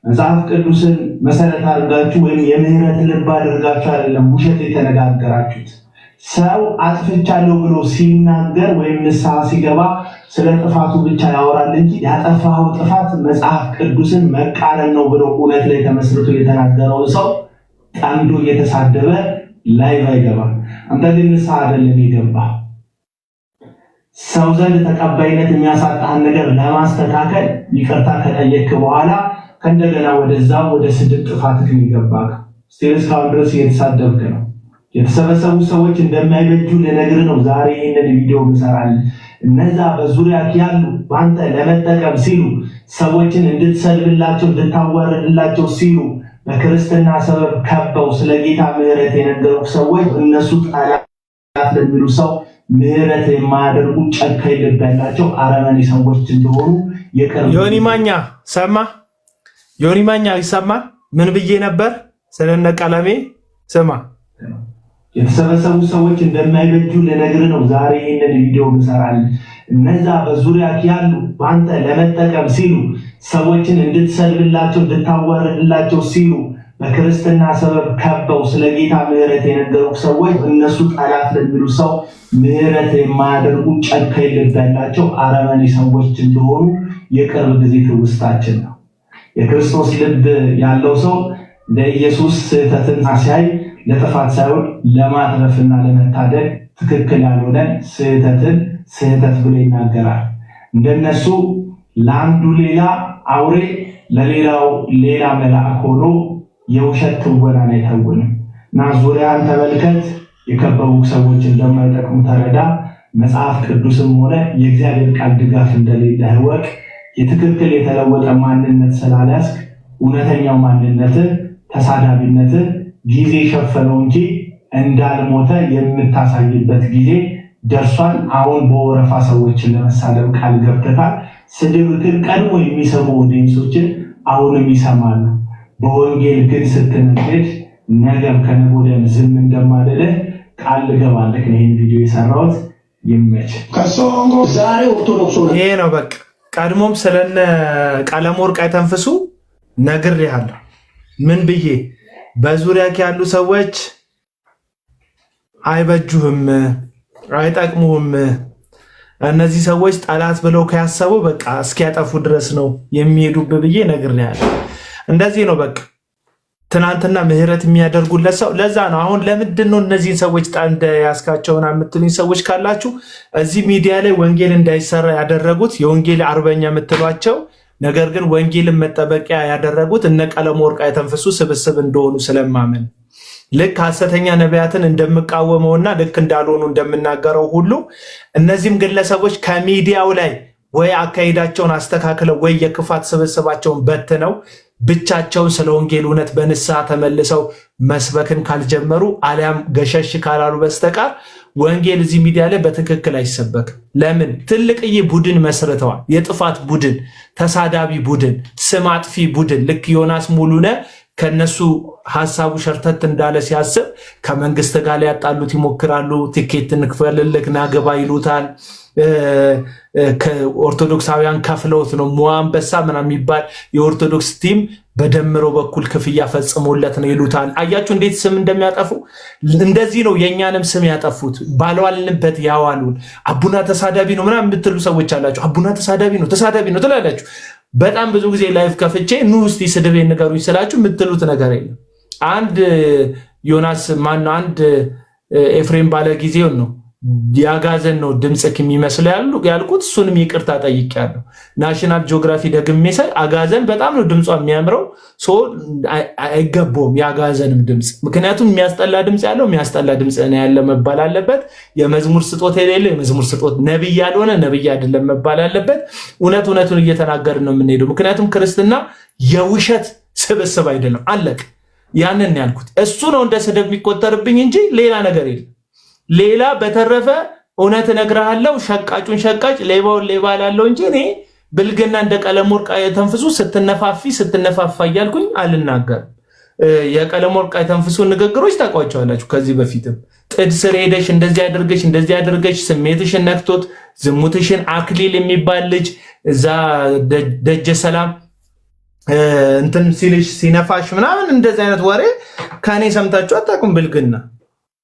መጽሐፍ ቅዱስን መሰረት አድርጋችሁ ወይም የምህረት ልብ አድርጋችሁ አይደለም ውሸት የተነጋገራችሁት። ሰው አጥፍቻለሁ ብሎ ሲናገር ወይም ንስሐ ሲገባ ስለ ጥፋቱ ብቻ ያወራል እንጂ ያጠፋው ጥፋት መጽሐፍ ቅዱስን መቃረን ነው ብሎ እውነት ላይ ተመስርቶ የተናገረው ሰው ጠምዶ እየተሳደበ ላይቭ አይገባም። አንተ ግን ንስሐ አይደለም የገባ ሰው ዘንድ ተቀባይነት የሚያሳጣህን ነገር ለማስተካከል ይቅርታ ከጠየቅክ በኋላ ከእንደገና ወደ ስድብ ጥፋት ግን ይገባል። እስካሁን ድረስ እየተሳደብክ ነው። የተሰበሰቡ ሰዎች እንደማይበጁ ልነግርህ ነው ዛሬ ይህንን ቪዲዮ ብሰራልህ። እነዛ በዙሪያ ያሉ በአንተ ለመጠቀም ሲሉ ሰዎችን እንድትሰድብላቸው እንድታዋርድላቸው ሲሉ በክርስትና ሰበብ ከበው ስለ ጌታ ምህረት የነገሩ ሰዎች እነሱ ጠላት ለሚሉ ሰው ምህረት የማያደርጉ ጨካኝ ልብ ያላቸው አረመኔ ሰዎች እንደሆኑ የቀርብ ዮኒ ማኛ ሰማ። ዮኒ ማኛ ይሰማ ምን ብዬ ነበር ስለነ ቀለሜ ስማ። የተሰበሰቡ ሰዎች እንደማይበጁ ልነግርህ ነው ዛሬ ይህንን ቪዲዮ ብሰራልህ። እነዛ በዙሪያ ያሉ በአንተ ለመጠቀም ሲሉ ሰዎችን እንድትሰድብላቸው እንድታዋርድላቸው ሲሉ በክርስትና ሰበብ ከበው ስለ ጌታ ምህረት የነገሩ ሰዎች እነሱ ጠላት ለሚሉ ሰው ምህረት የማያደርጉ ጨካኝ ልብ ያላቸው አረመኔ ሰዎች እንደሆኑ የቅርብ ጊዜ ትውስታችን ነው። የክርስቶስ ልብ ያለው ሰው ለኢየሱስ ስህተትን ሲያይ ለጥፋት ሳይሆን ለማትረፍና ለመታደግ ትክክል ያልሆነ ስህተትን ስህተት ብሎ ይናገራል። እንደነሱ ለአንዱ ሌላ አውሬ ለሌላው ሌላ መልአክ ሆኖ የውሸት ትወናን አይተውንም እና ዙሪያን ተመልከት። የከበቡ ሰዎች እንደማይጠቅሙ ተረዳ። መጽሐፍ ቅዱስም ሆነ የእግዚአብሔር ቃል ድጋፍ እንደሌለ እወቅ። የትክክል የተለወጠ ማንነት ስላልያዝክ እውነተኛው ማንነት ተሳዳቢነት ጊዜ ሸፈነው እንጂ እንዳልሞተ የምታሳይበት ጊዜ ደርሷል። አሁን በወረፋ ሰዎችን ለመሳደብ ቃል ገብተታል። ስድብክን ቀድሞ የሚሰሙ ኦዲየንሶችን አሁንም ይሰማሉ። በወንጌል ግን ስትነግድ ነገም ከነገ ወዲያም ዝም እንደማልልህ ቃል ልገባለህ። ይህን ቪዲዮ የሰራሁት ይመች። ዛሬ ኦርቶዶክስ ይሄ ነው በቃ። ቀድሞም ስለነ ቀለመወርቅ አይተንፍሱ ነግሬሃለሁ። ምን ብዬ በዙሪያ ያሉ ሰዎች አይበጁህም፣ አይጠቅሙህም። እነዚህ ሰዎች ጠላት ብለው ከያሰቡ በቃ እስኪያጠፉ ድረስ ነው የሚሄዱብህ ብዬ ነግሬሃለሁ። እንደዚህ ነው በቃ። ትናንትና ምህረት የሚያደርጉለት ሰው ለዛ ነው። አሁን ለምንድን ነው እነዚህን ሰዎች ጣንደ ያስካቸውና የምትሉኝ ሰዎች ካላችሁ እዚህ ሚዲያ ላይ ወንጌል እንዳይሰራ ያደረጉት የወንጌል አርበኛ የምትሏቸው ነገር ግን ወንጌልን መጠበቂያ ያደረጉት እነ ቀለመወርቅ አይተንፍሱ ስብስብ እንደሆኑ ስለማመን ልክ ሐሰተኛ ነቢያትን እንደምቃወመውና ልክ እንዳልሆኑ እንደምናገረው ሁሉ እነዚህም ግለሰቦች ከሚዲያው ላይ ወይ አካሄዳቸውን አስተካክለው ወይ የክፋት ስብስባቸውን በትነው ብቻቸውን ስለ ወንጌል እውነት በንስሐ ተመልሰው መስበክን ካልጀመሩ አሊያም ገሸሽ ካላሉ በስተቀር ወንጌል እዚህ ሚዲያ ላይ በትክክል አይሰበክም። ለምን? ትልቅዬ ቡድን መስርተዋል። የጥፋት ቡድን፣ ተሳዳቢ ቡድን፣ ስም አጥፊ ቡድን። ልክ ዮናስ ሙሉነ ከነሱ ሐሳቡ ሸርተት እንዳለ ሲያስብ ከመንግስት ጋር ሊያጣሉት ይሞክራሉ። ቲኬት እንክፈልልክ ናገባ ይሉታል። ከኦርቶዶክሳውያን ከፍለውት ነው ሞአንበሳ ምናምን የሚባል የኦርቶዶክስ ቲም በደምረው በኩል ክፍያ ፈጽሞለት ነው ይሉታል። አያችሁ እንዴት ስም እንደሚያጠፉ። እንደዚህ ነው የእኛንም ስም ያጠፉት። ባልዋልንበት ያዋሉን። አቡና ተሳዳቢ ነው ምናምን የምትሉ ሰዎች አላችሁ። አቡና ተሳዳቢ ነው ትላላችሁ። በጣም ብዙ ጊዜ ላይፍ ከፍቼ ኑ እስቲ ስድቤ ንገሩኝ ስላችሁ የምትሉት ነገር የለም። አንድ ዮናስ ማነው አንድ ኤፍሬም ባለ ጊዜው ነው ያጋዘን ነው ድምጽክ የሚመስለው ያልኩት። እሱንም ይቅርታ ጠይቄያለሁ። ናሽናል ጂኦግራፊ ደግሜ ሳይ አጋዘን በጣም ነው ድምጿ የሚያምረው። አይገባውም የአጋዘንም ድምጽ። ምክንያቱም የሚያስጠላ ድምጽ ያለው የሚያስጠላ ድምጽ ነው ያለ መባል አለበት። የመዝሙር ስጦት የሌለው የመዝሙር ስጦት፣ ነብይ ያልሆነ ነብይ አይደለም መባል አለበት። እውነቱን እየተናገርን ነው የምንሄደው። ምክንያቱም ክርስትና የውሸት ስብስብ አይደለም። አለቅ ያንን ያልኩት እሱ ነው እንደ ስድብ የሚቆጠርብኝ እንጂ ሌላ ነገር የለም። ሌላ በተረፈ እውነት እነግርሃለሁ፣ ሸቃጩን ሸቃጭ ሌባውን ሌባ ላለው እንጂ እኔ ብልግና እንደ ቀለመወርቅ አይተንፍሱ ስትነፋፋ እያልኩኝ አልናገርም። የቀለመወርቅ አይተንፍሱ ንግግሮች ታውቋቸዋላችሁ። ከዚህ በፊትም ጥድ ስር ሄደሽ እንደዚህ አድርገሽ ስሜትሽን ነክቶት ዝሙትሽን አክሊል የሚባል ልጅ እዛ ደጀ ሰላም እንትን ሲልሽ ሲነፋሽ ምናምን እንደዚህ አይነት ወሬ ከኔ ሰምታችሁ አታውቁም። ብልግና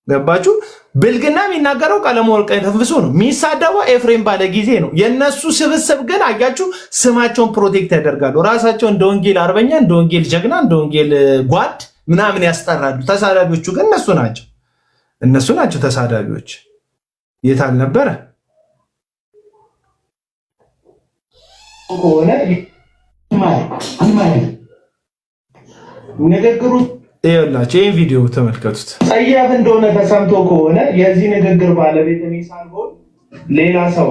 ገባችሁ? ብልግና የሚናገረው ቀለመወርቅ አይተንፍሱ ነው። የሚሳደበው ኤፍሬም ባለ ጊዜ ነው። የነሱ ስብስብ ግን አያችሁ ስማቸውን ፕሮቴክት ያደርጋሉ። ራሳቸው እንደ ወንጌል አርበኛ፣ እንደ ወንጌል ጀግና፣ እንደ ወንጌል ጓድ ምናምን ያስጠራሉ። ተሳዳቢዎቹ ግን እነሱ ናቸው ተሳዳቢዎች። የት አልነበረ ከሆነ ንግግሩ ይኸውላችሁ ይሄን ቪዲዮ ተመልከቱት። ጸያፍ እንደሆነ ተሰምቶ ከሆነ የዚህ ንግግር ባለቤት እኔ ሳልሆን ሌላ ሰው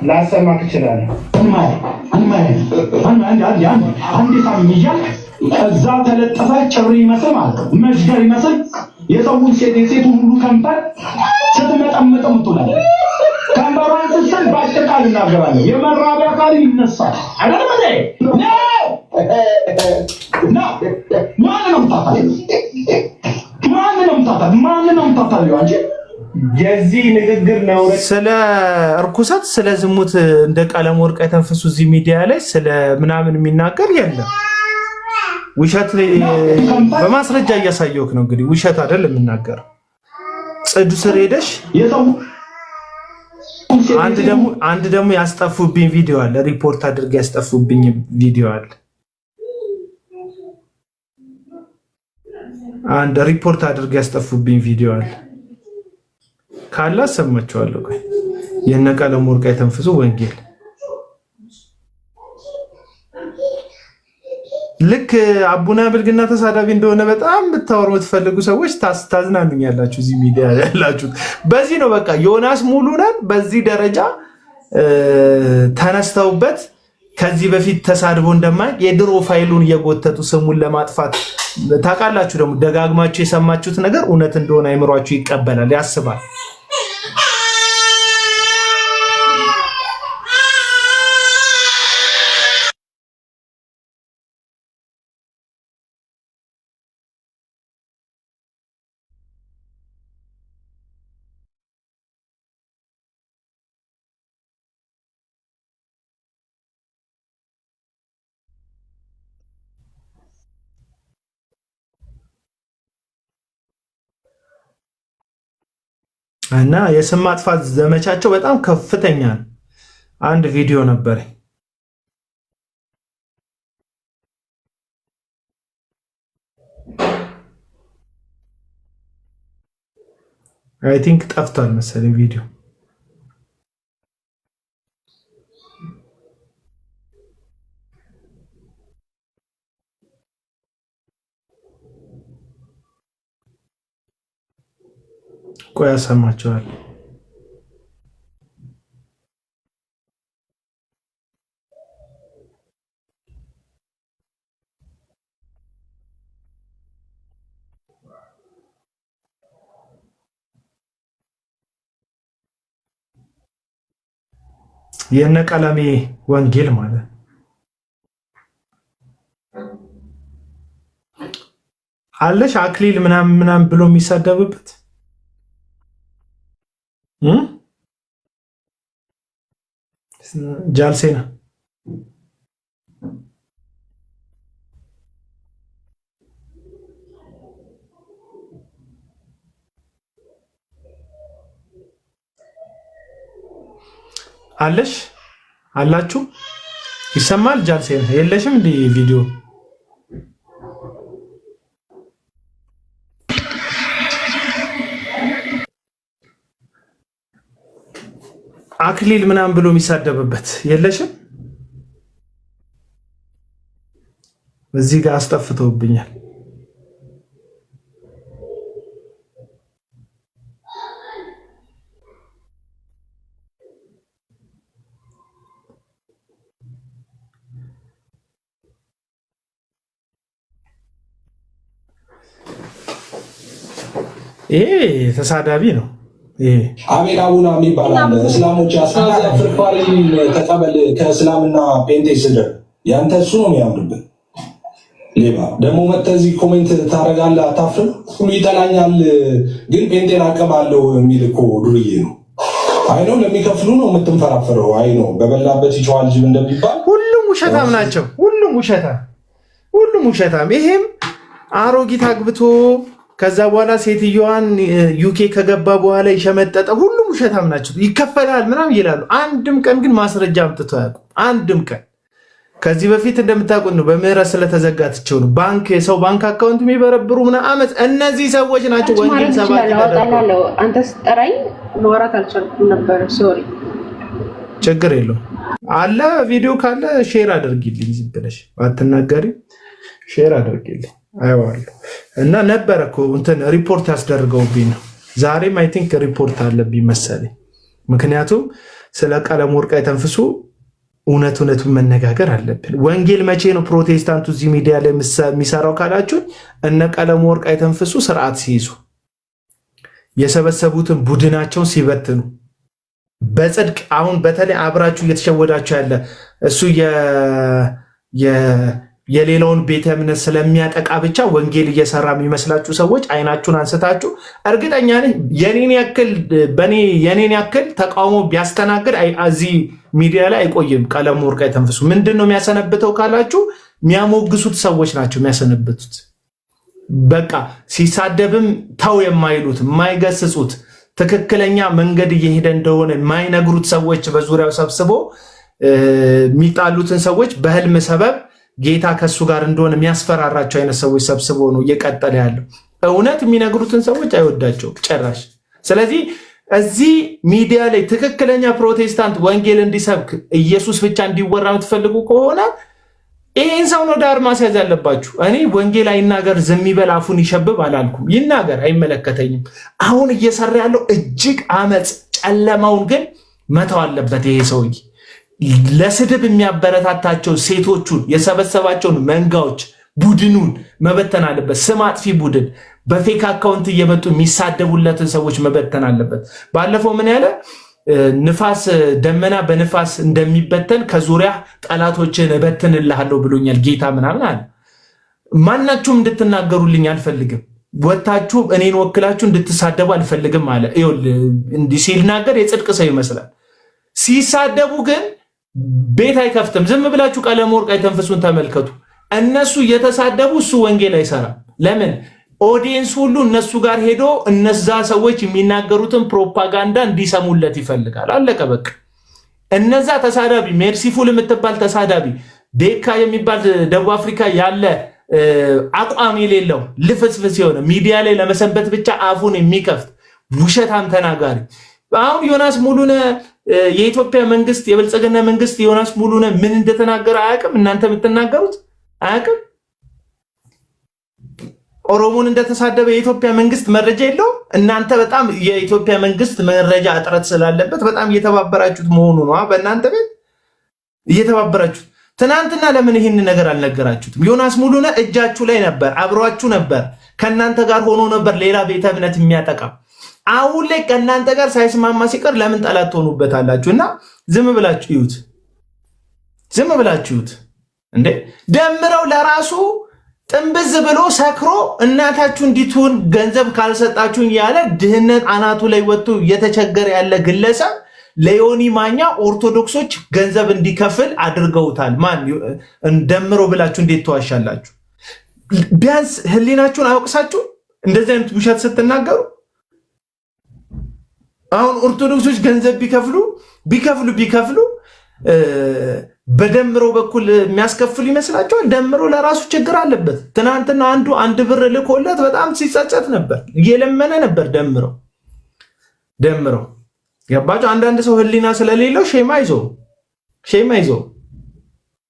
ላሰማክ እችላለሁ። አንድ ሳምኝ እያልክ እዛ ተለጠፈ ጭሪ ይመስል ማለት ነው መሽገር ይመስል የሰውን የሴቱን ሁሉ ከንፈር ስትመጠምጠው ትውላለህ። ከንፈሯን ስትስል በአጭር ቃል እናገራለሁ የመራቢያ ቃል ይነሳል አይደለም እንዴ? ማንንም ታታለህ አንቺ። የዚህ ንግግር ነው ስለ እርኩሰት ስለ ዝሙት እንደ ቀለም ወርቅ የተንፈሱ እዚህ ሚዲያ ላይ ስለ ምናምን የሚናገር የለም። ውሸት በማስረጃ እያሳየውክ ነው። እንግዲህ ውሸት አይደል የምናገረው። ጽዱ ስር ሄደሽ አንድ ደግሞ ያስጠፉብኝ ቪዲዮ አለ። ሪፖርት አድርገ ያስጠፉብኝ ቪዲዮ አለ። አንድ ሪፖርት አድርገ ያስጠፉብኝ ቪዲዮ አለ። ካላ ሰማቸዋለሁ። ቆይ የነ ቀለም ወርቅ የተንፈሱ ወንጌል ልክ አቡና ብልግና ተሳዳቢ እንደሆነ በጣም ብታወሩ የምትፈልጉ ሰዎች ታዝናኑኛላችሁ። እዚህ ሚዲያ ያላችሁ በዚህ ነው። በቃ ዮናስ ሙሉነን በዚህ ደረጃ ተነስተውበት ከዚህ በፊት ተሳድቦ እንደማያውቅ የድሮ ፋይሉን እየጎተቱ ስሙን ለማጥፋት ታውቃላችሁ። ደግሞ ደጋግማችሁ የሰማችሁት ነገር እውነት እንደሆነ አይምሯችሁ ይቀበላል፣ ያስባል። እና የስም ማጥፋት ዘመቻቸው በጣም ከፍተኛ ነው። አንድ ቪዲዮ ነበር አይ ቲንክ ጠፍቷል መሰለኝ ቪዲዮ። ቆይ ያሰማቸዋል። የነ ቀለሜ ወንጌል ማለት አለሽ አክሊል ምናምን ብሎ የሚሳደብበት ጃልሴና አለሽ አላችሁ ይሰማል። ጃልሴና የለሽም እንዴ ቪዲዮ አክሊል ምናምን ብሎ የሚሳደብበት የለሽም? እዚህ ጋር አስጠፍተውብኛል። ይሄ ተሳዳቢ ነው። አቤል አቡና የሚባል እስላሞች ፍርፋሪ ተቀበል ከእስላምና ጴንጤ ስድር ያንተ እሱ ነው የሚያምርብን። ሌባ ደግሞ መተህ እዚህ ኮሜንት ታደርጋለህ። አታፍርም? ሁሉ ይጠላኛል ግን ጴንጤን አቀባለሁ የሚል እኮ ዱርዬ ነው። አይ ነው ለሚከፍሉ ነው የምትንፈራፈረው። አይ ነው በበላበት ይጮሃል ጅብ እንደሚባል ሁሉም ውሸታም ናቸው። ሁሉም ውሸታም። ይሄም አሮጊት አግብቶ ከዛ በኋላ ሴትዮዋን ዩኬ ከገባ በኋላ የሸመጠጠ ሁሉም ውሸታም ናቸው። ይከፈላል ምናምን ይላሉ። አንድም ቀን ግን ማስረጃ አምጥቶ አያውቁም። አንድም ቀን ከዚህ በፊት እንደምታውቁት ነው በምህረት ስለተዘጋትቸው ነው ባንክ የሰው ባንክ አካውንት የሚበረብሩ ምና አመት እነዚህ ሰዎች ናቸው። ወንጌል ሰባኪ ተደረገው። አንተ ስጠራኝ ማውራት አልቻልኩም ነበር። ሶሪ ችግር የለውም አለ። ቪዲዮ ካለ ሼር አድርጊልኝ። ዝም ብለሽ አትናገሪ፣ ሼር አድርጊልኝ። አይዋለሁ እና ነበረ እኮ እንትን ሪፖርት ያስደርገውብኝ ነው። ዛሬም አይ ቲንክ ሪፖርት አለብኝ መሰለኝ። ምክንያቱም ስለ ቀለም ወርቅ አይተንፍሱ እውነቱን መነጋገር አለብን። ወንጌል መቼ ነው ፕሮቴስታንቱ እዚህ ሚዲያ ላይ የሚሰራው ካላችሁ እነ ቀለም ወርቅ አይተንፍሱ ስርዓት ሲይዙ የሰበሰቡትን ቡድናቸውን ሲበትኑ በጽድቅ አሁን በተለይ አብራችሁ እየተሸወዳችሁ ያለ እሱ የሌላውን ቤተ እምነት ስለሚያጠቃ ብቻ ወንጌል እየሰራ የሚመስላችሁ ሰዎች አይናችሁን አንስታችሁ እርግጠኛ ነኝ የኔን ያክል ተቃውሞ ቢያስተናግድ እዚህ ሚዲያ ላይ አይቆይም። ቀለም ወርቅ አይተንፍሱ ምንድን ነው የሚያሰነብተው ካላችሁ የሚያሞግሱት ሰዎች ናቸው የሚያሰነብቱት። በቃ ሲሳደብም ተው የማይሉት የማይገስጹት ትክክለኛ መንገድ እየሄደ እንደሆነ የማይነግሩት ሰዎች በዙሪያው ሰብስቦ የሚጣሉትን ሰዎች በህልም ሰበብ ጌታ ከሱ ጋር እንደሆነ የሚያስፈራራቸው አይነት ሰዎች ሰብስቦ ነው እየቀጠለ ያለው። እውነት የሚነግሩትን ሰዎች አይወዳቸውም ጭራሽ። ስለዚህ እዚህ ሚዲያ ላይ ትክክለኛ ፕሮቴስታንት ወንጌል እንዲሰብክ ኢየሱስ ብቻ እንዲወራ የምትፈልጉ ከሆነ ይህን ሰው ነው ዳር ማስያዝ ያለባችሁ። እኔ ወንጌል አይናገር ዝም ይበል አፉን ይሸብብ አላልኩም። ይናገር፣ አይመለከተኝም። አሁን እየሰራ ያለው እጅግ አመፅ፣ ጨለማውን ግን መተው አለበት። ይሄ ሰውዬ ለስድብ የሚያበረታታቸው ሴቶቹን የሰበሰባቸውን መንጋዎች ቡድኑን መበተን አለበት። ስም አጥፊ ቡድን በፌክ አካውንት እየመጡ የሚሳደቡለትን ሰዎች መበተን አለበት። ባለፈው ምን ያለ ንፋስ ደመና በንፋስ እንደሚበተን ከዙሪያ ጠላቶችን እበትንልሃለሁ ብሎኛል ጌታ ምናምን አለ። ማናችሁም እንድትናገሩልኝ አልፈልግም። ወታችሁ እኔን ወክላችሁ እንድትሳደቡ አልፈልግም አለ። እንዲህ ሲናገር የጽድቅ ሰው ይመስላል። ሲሳደቡ ግን ቤት አይከፍትም። ዝም ብላችሁ ቀለም ወርቅ አይተንፍሱን ተመልከቱ። እነሱ እየተሳደቡ እሱ ወንጌል አይሰራም። ለምን? ኦዲየንስ ሁሉ እነሱ ጋር ሄዶ እነዛ ሰዎች የሚናገሩትን ፕሮፓጋንዳ እንዲሰሙለት ይፈልጋል። አለቀ በቃ። እነዛ ተሳዳቢ ሜርሲፉል የምትባል ተሳዳቢ፣ ቤካ የሚባል ደቡብ አፍሪካ ያለ አቋም የሌለው ልፍስፍስ የሆነ ሚዲያ ላይ ለመሰንበት ብቻ አፉን የሚከፍት ውሸታም ተናጋሪ። አሁን ዮናስ ሙሉነ የኢትዮጵያ መንግስት የብልጽግና መንግስት ዮናስ ሙሉነ ምን እንደተናገረ አያውቅም። እናንተ የምትናገሩት አያውቅም። ኦሮሞን እንደተሳደበ የኢትዮጵያ መንግስት መረጃ የለውም። እናንተ በጣም የኢትዮጵያ መንግስት መረጃ እጥረት ስላለበት በጣም እየተባበራችሁት መሆኑ ነው። በእናንተ ቤት እየተባበራችሁት። ትናንትና ለምን ይህን ነገር አልነገራችሁትም? ዮናስ ሙሉነ እጃችሁ ላይ ነበር፣ አብሯችሁ ነበር፣ ከእናንተ ጋር ሆኖ ነበር ሌላ ቤተ እምነት የሚያጠቃ። አሁን ላይ ከእናንተ ጋር ሳይስማማ ሲቀር ለምን ጠላት ትሆኑበታላችሁ? እና ዝም ብላችሁ ይዩት፣ ዝም ብላችሁ ይዩት። እንዴ ደምረው ለራሱ ጥንብዝ ብሎ ሰክሮ እናታችሁ እንዲትሆን ገንዘብ ካልሰጣችሁኝ ያለ ድህነት አናቱ ላይ ወጥቶ እየተቸገረ ያለ ግለሰብ ለዮኒ ማኛ ኦርቶዶክሶች ገንዘብ እንዲከፍል አድርገውታል። ማን ደምሮ ብላችሁ እንዴት ተዋሻላችሁ? ቢያንስ ህሊናችሁን አያውቅሳችሁ? እንደዚህ አይነት ውሸት ስትናገሩ አሁን ኦርቶዶክሶች ገንዘብ ቢከፍሉ በደምሮ በኩል የሚያስከፍሉ ይመስላችኋል? ደምሮ ለራሱ ችግር አለበት። ትናንትና አንድ ብር ልኮለት በጣም ሲጸጸት ነበር፣ እየለመነ ነበር። ደምሮ ገባችሁ? አንዳንድ ሰው ህሊና ስለሌለው ሼማ ይዞ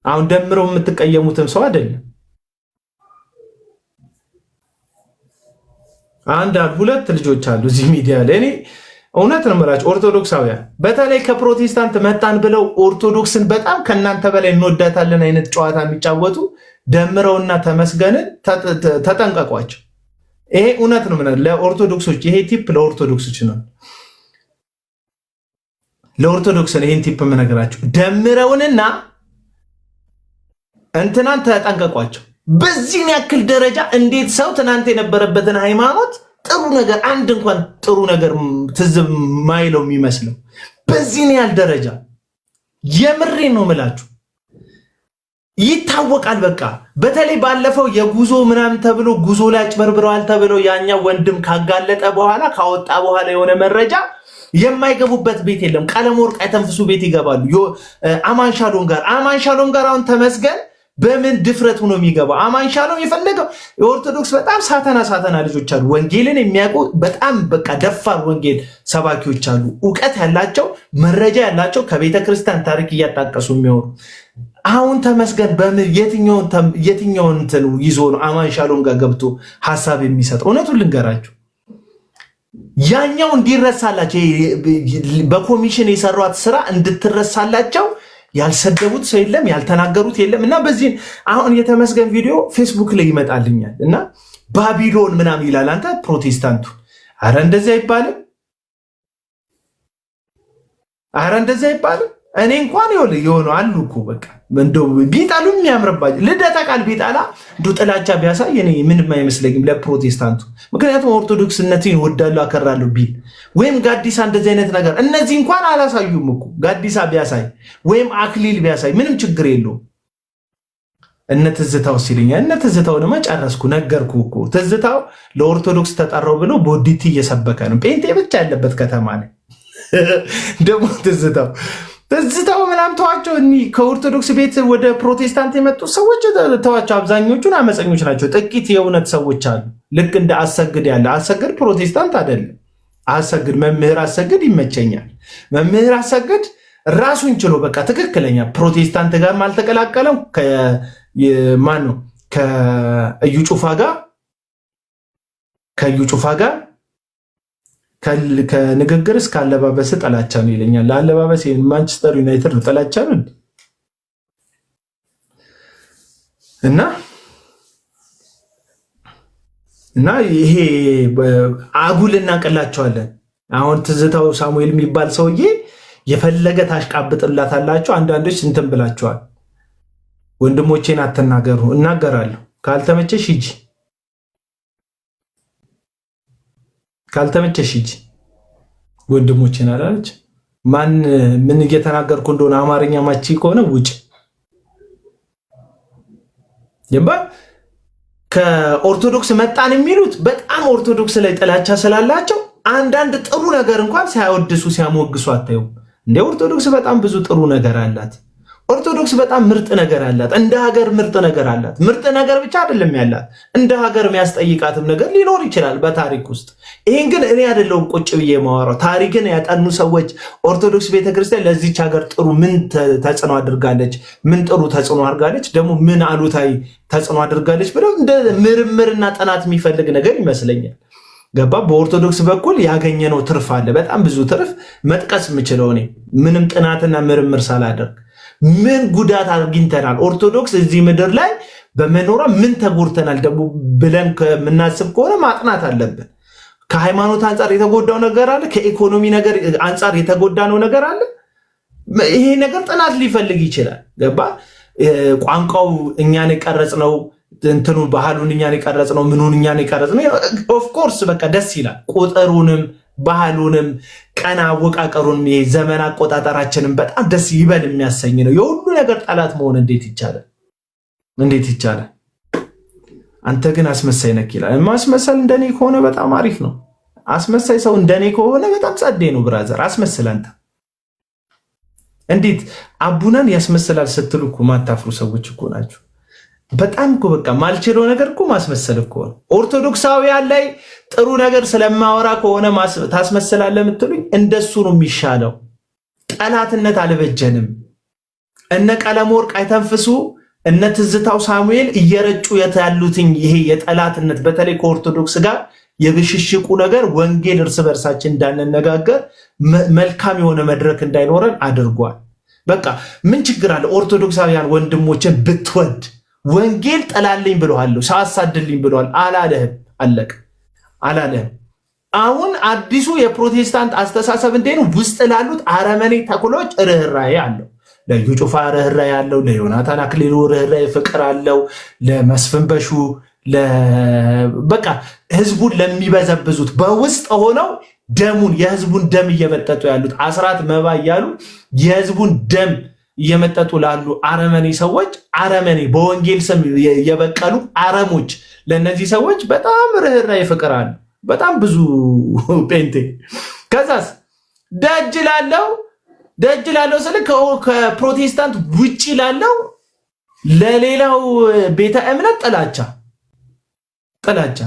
አሁን ደምሮ የምትቀየሙትም ሰው አይደለም። ሁለት ልጆች አሉ እዚህ ሚዲያ ላይ። እኔ እውነት ነው የምላቸው ኦርቶዶክሳውያን በተለይ ከፕሮቴስታንት መጣን ብለው ኦርቶዶክስን በጣም ከእናንተ በላይ እንወዳታለን አይነት ጨዋታ የሚጫወቱ ደምረውና ተመስገንን ተጠንቀቋቸው። ይሄ እውነት ነው ለኦርቶዶክሶች፣ ይሄ ቲፕ ለኦርቶዶክሶች ነው። ለኦርቶዶክስን ይሄን ቲፕ የምነግራቸው ደምረውንና እንትናን ተጠንቀቋቸው። በዚህን ያክል ደረጃ እንዴት ሰው ትናንት የነበረበትን ሃይማኖት ጥሩ ነገር አንድ እንኳን ጥሩ ነገር ትዝ ማይለው የሚመስለው በዚህን ያህል ደረጃ የምሬ ነው ምላችሁ ይታወቃል። በቃ በተለይ ባለፈው የጉዞ ምናምን ተብሎ ጉዞ ላይ አጭበርብረዋል ተብሎ ያኛው ወንድም ካጋለጠ በኋላ ካወጣ በኋላ የሆነ መረጃ የማይገቡበት ቤት የለም። ቀለም ወርቅ አይተንፍሱ ቤት ይገባሉ። አማን ሻሎም ጋር አሁን ተመስገን በምን ድፍረት ሆኖ የሚገባው? አማን ሻሎም የፈለገው የኦርቶዶክስ በጣም ሳተና ልጆች አሉ፣ ወንጌልን የሚያውቁ በጣም በቃ ደፋር ወንጌል ሰባኪዎች አሉ፣ እውቀት ያላቸው መረጃ ያላቸው ከቤተ ክርስቲያን ታሪክ እያጣቀሱ የሚሆኑ። አሁን ተመስገን በምን የትኛውን እንትን ይዞ ነው አማን ሻሎም ጋር ገብቶ ሐሳብ የሚሰጥ? እውነቱን ልንገራችሁ ያኛው እንዲረሳላቸው በኮሚሽን የሰሯት ስራ እንድትረሳላቸው ያልሰደቡት ሰው የለም፣ ያልተናገሩት የለም። እና በዚህ አሁን የተመስገን ቪዲዮ ፌስቡክ ላይ ይመጣልኛል እና ባቢሎን ምናምን ይላል። አንተ ፕሮቴስታንቱ አረ እንደዚህ አይባልም፣ አረ እንደዚህ አይባልም። እኔ እንኳን የሆነ አሉ እኮ በቃ እንደው ቢጣሉ የሚያምርባቸው ልደታ ቃል ቢጣላ እንደው ጥላቻ ቢያሳይ እኔ ምንም አይመስለኝም ለፕሮቴስታንቱ። ምክንያቱም ኦርቶዶክስነትን ወዳለው አከራለሁ ቢል ወይም ጋዲሳ እንደዚህ አይነት ነገር እነዚህ እንኳን አላሳዩም እኮ። ጋዲሳ ቢያሳይ ወይም አክሊል ቢያሳይ ምንም ችግር የለውም። እነ ትዝታው ሲልኛል። እነ ትዝታው ደግሞ ጨረስኩ ነገርኩ እኮ። ትዝታው ለኦርቶዶክስ ተጠራው ብሎ ቦዲቲ እየሰበከ ነው። ጴንጤ ብቻ ያለበት ከተማ ነው ደግሞ ትዝታው ምናምን ተዋቸው። ከኦርቶዶክስ ቤት ወደ ፕሮቴስታንት የመጡ ሰዎች ተዋቸው። አብዛኞቹን አመፀኞች ናቸው። ጥቂት የእውነት ሰዎች አሉ። ልክ እንደ አሰግድ ያለ አሰግድ ፕሮቴስታንት አይደለም። አሰግድ መምህር አሰግድ ይመቸኛል። መምህር አሰግድ ራሱን ችሎ በቃ ትክክለኛ ፕሮቴስታንት ጋር አልተቀላቀለም። ማን ነው ከእዩ ጩፋ ጋር ከንግግር እስከ አለባበስ ጠላቻ ነው ይለኛል። ለአለባበስ ማንቸስተር ዩናይትድ ነው ጠላቻ ነው እና ይሄ አጉል እናቀላቸዋለን። አሁን ትዝታው ሳሙኤል የሚባል ሰውዬ የፈለገ ታሽቃብጥላታላችሁ። አንዳንዶች እንትን ብላችኋል። ወንድሞቼን አትናገሩ። እናገራለሁ። ካልተመቸሽ ሂጂ፣ ካልተመቸሽ ሂጂ። ወንድሞቼን አላለች። ምን እየተናገርኩ እንደሆነ አማርኛ ማቺ ከሆነ ውጭ። ከኦርቶዶክስ መጣን የሚሉት በጣም ኦርቶዶክስ ላይ ጥላቻ ስላላቸው አንዳንድ ጥሩ ነገር እንኳን ሳያወድሱ ሲያሞግሱ አታዩም እንደ ኦርቶዶክስ በጣም ብዙ ጥሩ ነገር አላት። ኦርቶዶክስ በጣም ምርጥ ነገር አላት። እንደ ሀገር ምርጥ ነገር አላት። ምርጥ ነገር ብቻ አይደለም ያላት፣ እንደ ሀገር የሚያስጠይቃትም ነገር ሊኖር ይችላል በታሪክ ውስጥ። ይሄን ግን እኔ አይደለሁም ቁጭ ብዬ የማወራው። ታሪክን ያጠኑ ሰዎች ኦርቶዶክስ ቤተክርስቲያን ለዚች ሀገር ጥሩ ምን ተጽዕኖ አድርጋለች፣ ምን ጥሩ ተጽዕኖ አድርጋለች፣ ደግሞ ምን አሉታዊ ተጽዕኖ አድርጋለች ብለው እንደ ምርምርና ጥናት የሚፈልግ ነገር ይመስለኛል። ገባ? በኦርቶዶክስ በኩል ያገኘነው ትርፍ አለ፣ በጣም ብዙ ትርፍ መጥቀስ የምችለው እኔ ምንም ጥናትና ምርምር ሳላደርግ ምን ጉዳት አግኝተናል፣ ኦርቶዶክስ እዚህ ምድር ላይ በመኖሯ ምን ተጎድተናል ደግሞ ብለን ከምናስብ ከሆነ ማጥናት አለብን። ከሃይማኖት አንጻር የተጎዳው ነገር አለ፣ ከኢኮኖሚ ነገር አንጻር የተጎዳነው ነገር አለ። ይሄ ነገር ጥናት ሊፈልግ ይችላል። ገባ? ቋንቋው እኛን የቀረጽነው እንትኑ ባህሉን እኛን የቀረጽነው ምኑን እኛን የቀረጽነው ኦፍኮርስ በቃ ደስ ይላል። ቁጥሩንም ባህሉንም ቀና አወቃቀሩን የዘመን አቆጣጠራችንን በጣም ደስ ይበል የሚያሰኝ ነው። የሁሉ ነገር ጠላት መሆን እንዴት ይቻላል? እንዴት ይቻላል? አንተ ግን አስመሳይ ነክ ይላል። ማስመሰል እንደኔ ከሆነ በጣም አሪፍ ነው። አስመሳይ ሰው እንደኔ ከሆነ በጣም ጸዴ ነው። ብራዘር አስመስል። አንተ እንዴት አቡናን ያስመስላል ስትሉ እኮ ማታፍሩ ሰዎች እኮ ናቸው። በጣም እኮ በቃ ማልችለው ነገር እኮ ማስመሰል እኮ ነው። ኦርቶዶክሳውያን ላይ ጥሩ ነገር ስለማወራ ከሆነ ታስመስላለህ የምትሉኝ እንደሱ ነው የሚሻለው። ጠላትነት አልበጀንም። እነ ቀለም ወርቅ አይተንፍሱ እነ ትዝታው ሳሙኤል እየረጩ ያሉትኝ ይሄ የጠላትነት በተለይ ከኦርቶዶክስ ጋር የብሽሽቁ ነገር ወንጌል እርስ በርሳችን እንዳንነጋገር መልካም የሆነ መድረክ እንዳይኖረን አድርጓል። በቃ ምን ችግር አለ? ኦርቶዶክሳውያን ወንድሞችን ብትወድ ወንጌል ጠላልኝ ብለዋለሁ፣ ሳሳድልኝ ብለዋል አላለህም። አለቅ አላለህም። አሁን አዲሱ የፕሮቴስታንት አስተሳሰብ እንዴት ነው? ውስጥ ላሉት አረመኔ ተኩሎች ርህራሄ አለው። ለዩ ጩፋ ርህራሄ አለው። ለዮናታን አክሊሉ ርህራሄ ፍቅር አለው። ለመስፍን በሹ በቃ ህዝቡን ለሚበዘብዙት በውስጥ ሆነው ደሙን የህዝቡን ደም እየመጠጡ ያሉት አስራት መባ እያሉ የህዝቡን ደም እየመጠጡ ላሉ አረመኔ ሰዎች አረመኔ በወንጌል ስም የበቀሉ አረሞች ለነዚህ ሰዎች በጣም ርህራሄ ፍቅር አለ። በጣም ብዙ ጴንጤ ከዛስ ደጅ ላለው ስለ ከፕሮቴስታንት ውጪ ላለው ለሌላው ቤተ እምነት ጥላቻ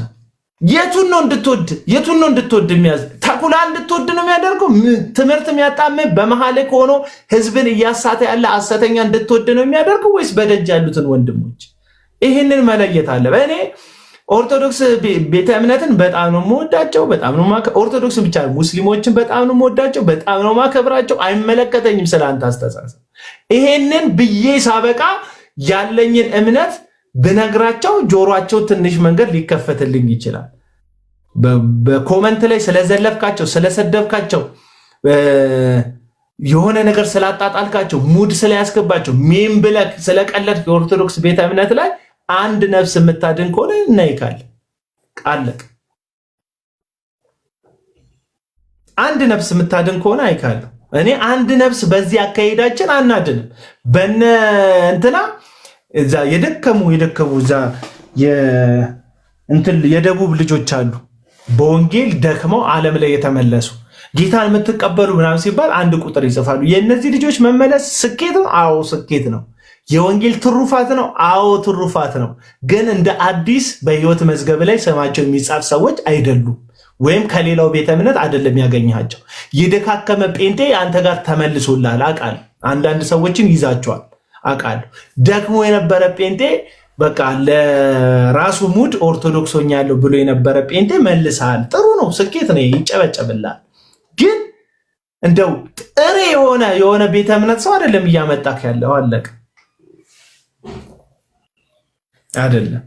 የቱን ነው እንድትወድ የሚያዝ ተኩላ እንድትወድ ነው የሚያደርገው። ትምህርት የሚያጣም በመሐል ሆኖ ህዝብን እያሳተ ያለ ሐሰተኛ እንድትወድ ነው የሚያደርገው ወይስ በደጅ ያሉትን ወንድሞች? ይህንን መለየት አለ። እኔ ኦርቶዶክስ ቤተ እምነትን በጣም ነው የምወዳቸው፣ በጣም ነው ኦርቶዶክስ ብቻ ሙስሊሞችን በጣም ነው የምወዳቸው፣ በጣም ነው ማከብራቸው። አይመለከተኝም ስለአንተ አስተሳሰብ። ይሄንን ብዬ ሳበቃ ያለኝን እምነት ብነግራቸው ጆሮአቸው ትንሽ መንገድ ሊከፈትልኝ ይችላል። በኮመንት ላይ ስለዘለፍካቸው፣ ስለሰደብካቸው፣ የሆነ ነገር ስላጣጣልካቸው፣ ሙድ ስለያስገባቸው፣ ሜም ብለህ ስለቀለድክ የኦርቶዶክስ ቤተ እምነት ላይ አንድ ነፍስ የምታድን ከሆነ እናይካል ቃለቅ አንድ ነፍስ የምታድን ከሆነ አይካለሁ። እኔ አንድ ነፍስ በዚህ አካሄዳችን አናድንም። በነ እንትና እዛ የደከሙ እዛ የደቡብ ልጆች አሉ በወንጌል ደክመው ዓለም ላይ የተመለሱ ጌታን የምትቀበሉ ምናምን ሲባል አንድ ቁጥር ይጽፋሉ። የእነዚህ ልጆች መመለስ ስኬት ነው። አዎ ስኬት ነው። የወንጌል ትሩፋት ነው። አዎ ትሩፋት ነው። ግን እንደ አዲስ በህይወት መዝገብ ላይ ስማቸው የሚጻፍ ሰዎች አይደሉም። ወይም ከሌላው ቤተ እምነት አይደለም ያገኛቸው። የደካከመ ጴንጤ አንተ ጋር ተመልሶላል አውቃለሁ። አንዳንድ ሰዎችን ይዛቸዋል አውቃለሁ። ደክሞ የነበረ ጴንጤ በቃ ለራሱ ሙድ ኦርቶዶክስ ሆኛለሁ ብሎ የነበረ ጴንጤ መልሰሃል። ጥሩ ነው፣ ስኬት ነው፣ ይጨበጨብላል። ግን እንደው ጥሬ የሆነ ቤተ እምነት ሰው አይደለም እያመጣክ ያለው። አለቅ አይደለም።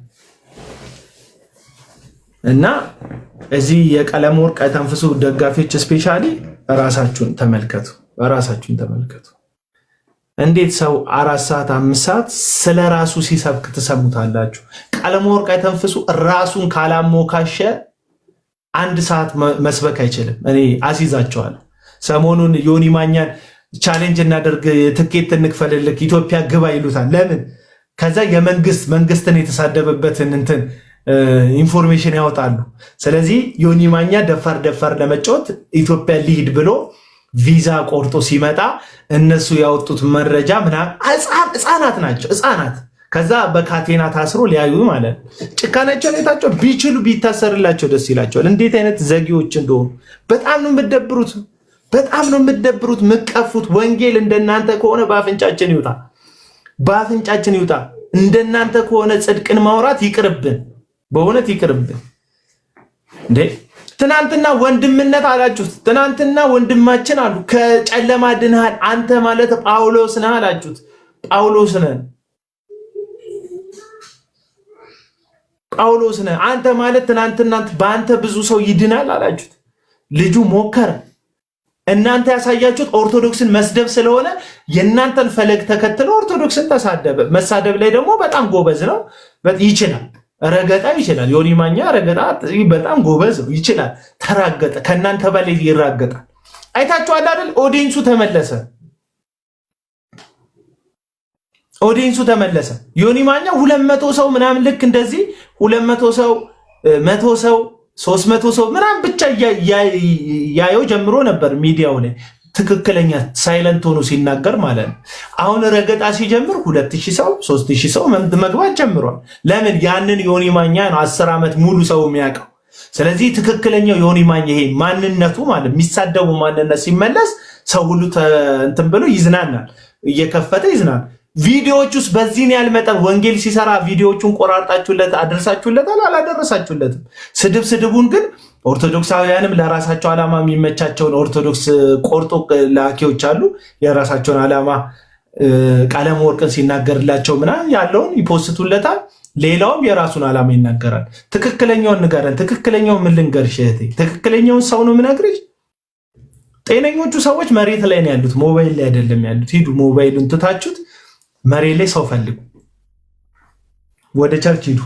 እና እዚህ የቀለም ወርቅ ተንፍሱ ደጋፊዎች ስፔሻሊ ራሳችሁን ተመልከቱ። እንዴት ሰው 4 ሰዓት 5 ሰዓት ስለ ራሱ ሲሰብክ ትሰሙታላችሁ? ቀለም ወርቅ ተንፍሱ ራሱን ካላሞካሸ 1 ሰዓት መስበክ አይችልም። እኔ አሲዛቸዋለሁ። ሰሞኑን ዮኒ ማኛን ቻሌንጅ እናደርግ፣ ትኬት እንክፈልልክ፣ ኢትዮጵያ ግባ ይሉታል። ለምን? ከዛ መንግስትን የተሳደበበትን እንትን ኢንፎርሜሽን ያወጣሉ። ስለዚህ ዮኒ ማኛ ደፋር ለመጫወት ኢትዮጵያ ሊሂድ ብሎ ቪዛ ቆርጦ ሲመጣ እነሱ ያወጡት መረጃ ምናምን ህፃናት ናቸው። ከዛ በካቴና ታስሮ ሊያዩ ማለት ጭካኔያቸውን የታቸው ቢችሉ ቢታሰርላቸው ደስ ይላቸዋል። እንዴት አይነት ዘጊዎች እንደሆኑ በጣም ነው የምትደብሩት፣ ምቀፉት። ወንጌል እንደናንተ ከሆነ በአፍንጫችን ይውጣ። እንደናንተ ከሆነ ጽድቅን ማውራት ይቅርብን፣ በእውነት ይቅርብን። እንዴ ትናንትና ወንድምነት አላችሁት። ትናንትና ወንድማችን አሉ ከጨለማ ድንሃል አንተ ማለት ጳውሎስ ነህ አላችሁት። ጳውሎስ ነህ አንተ ማለት ትናንትና በአንተ ብዙ ሰው ይድናል አላችሁት። ልጁ ሞከረ። እናንተ ያሳያችሁት ኦርቶዶክስን መስደብ ስለሆነ የእናንተን ፈለግ ተከትሎ ኦርቶዶክስን ተሳደበ። መሳደብ ላይ ደግሞ በጣም ጎበዝ ነው፣ ይችላል፣ ረገጣ ይችላል። ዮኒ ማኛ ረገጣ በጣም ጎበዝ ነው፣ ይችላል። ተራገጠ፣ ከእናንተ በላይ ይራገጣል። አይታችኋል አይደል? ኦዲየንሱ ተመለሰ። ዮኒ ማኛ 200 ሰው ምናምን ልክ እንደዚህ 200 ሰው 100 ሰው 300 ሰው ምናምን ብቻ ያየው ጀምሮ ነበር ሚዲያው ላይ ትክክለኛ ሳይለንት ሆኖ ሲናገር ማለት ነው። አሁን ረገጣ ሲጀምር 2000 ሰው 3000 ሰው መግባት ጀምሯል። ለምን? ያንን ዮኒ ማኛ ነው 10 ዓመት ሙሉ ሰው የሚያውቀው። ስለዚህ ትክክለኛው ዮኒ ማኛ ይሄ ማንነቱ ማለት የሚሳደቡ ማንነት ሲመለስ ሰው ሁሉ እንትን ብሎ ይዝናናል፣ እየከፈተ ይዝናናል። ቪዲዮዎች ውስጥ በዚህን ያህል መጠን ወንጌል ሲሰራ ቪዲዮዎቹን ቆራርጣችሁለት አደረሳችሁለታል? አላደረሳችሁለትም። ስድቡን ግን ኦርቶዶክሳውያንም ለራሳቸው ዓላማ የሚመቻቸውን ኦርቶዶክስ ቆርጦ ላኪዎች አሉ። የራሳቸውን ዓላማ ቀለም ወርቅን ሲናገርላቸው ምናምን ያለውን ይፖስቱለታል። ሌላውም የራሱን ዓላማ ይናገራል። ትክክለኛውን ንገረን። ትክክለኛውን ምን ልንገርሽ እህቴ? ትክክለኛውን ሰው ነው የምነግርሽ። ጤነኞቹ ሰዎች መሬት ላይ ነው ያሉት፣ ሞባይል ላይ አይደለም ያሉት። ሂዱ ሞባይሉን ትታችሁት መሬት ላይ ሰው ፈልጉ። ወደ ቸርች ሂዱ።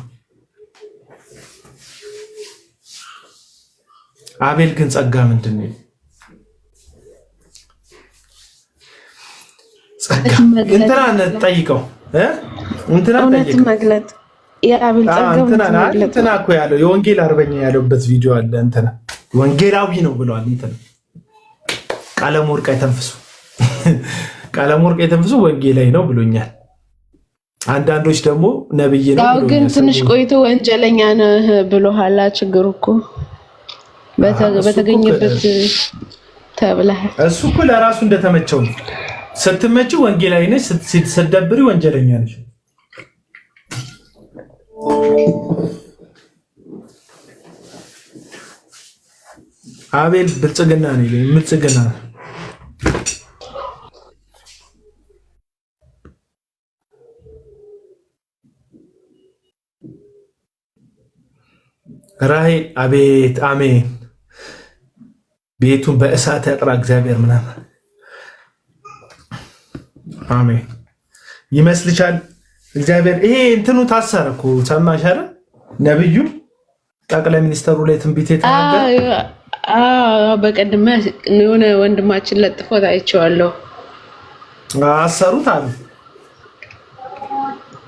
አቤል ግን ጸጋ ምንድን ነው? ጸጋ እንትና ጠይቀው መግለጥ የአቤል እንትና እኮ ያለው የወንጌል አርበኛ ያለበት ቪዲዮ አለ። እንትና ወንጌላዊ ነው ብለዋል። እንትና ቀለም ወርቅ አይተንፍሱ ወንጌላዊ ነው ብሎኛል። አንዳንዶች ደግሞ ነብይ ነው ያው ግን ትንሽ ቆይቶ ወንጀለኛ ነህ ብሎሃል። ችግሩ እኮ በተገኘበት ተብለህ እሱ እኮ ለራሱ እንደተመቸው ነው። ስትመጪ ወንጌላዊ ነሽ፣ ስትደብሪ ወንጀለኛ ነሽ። አቤል ብልጽግና ነው ብልጽግና ራሄል አቤት አሜን። ቤቱን በእሳት ያጥራ እግዚአብሔር ምናምን አሜን ይመስልሻል? እግዚአብሔር ይሄ እንትኑ ታሰረ እኮ ሰማሽ አይደል? ነብዩ ጠቅላይ ሚኒስተሩ ላይ ትንቢት የተናገረ በቀደም የሆነ ወንድማችን ለጥፎት አይቼዋለሁ። አሰሩት አሉ።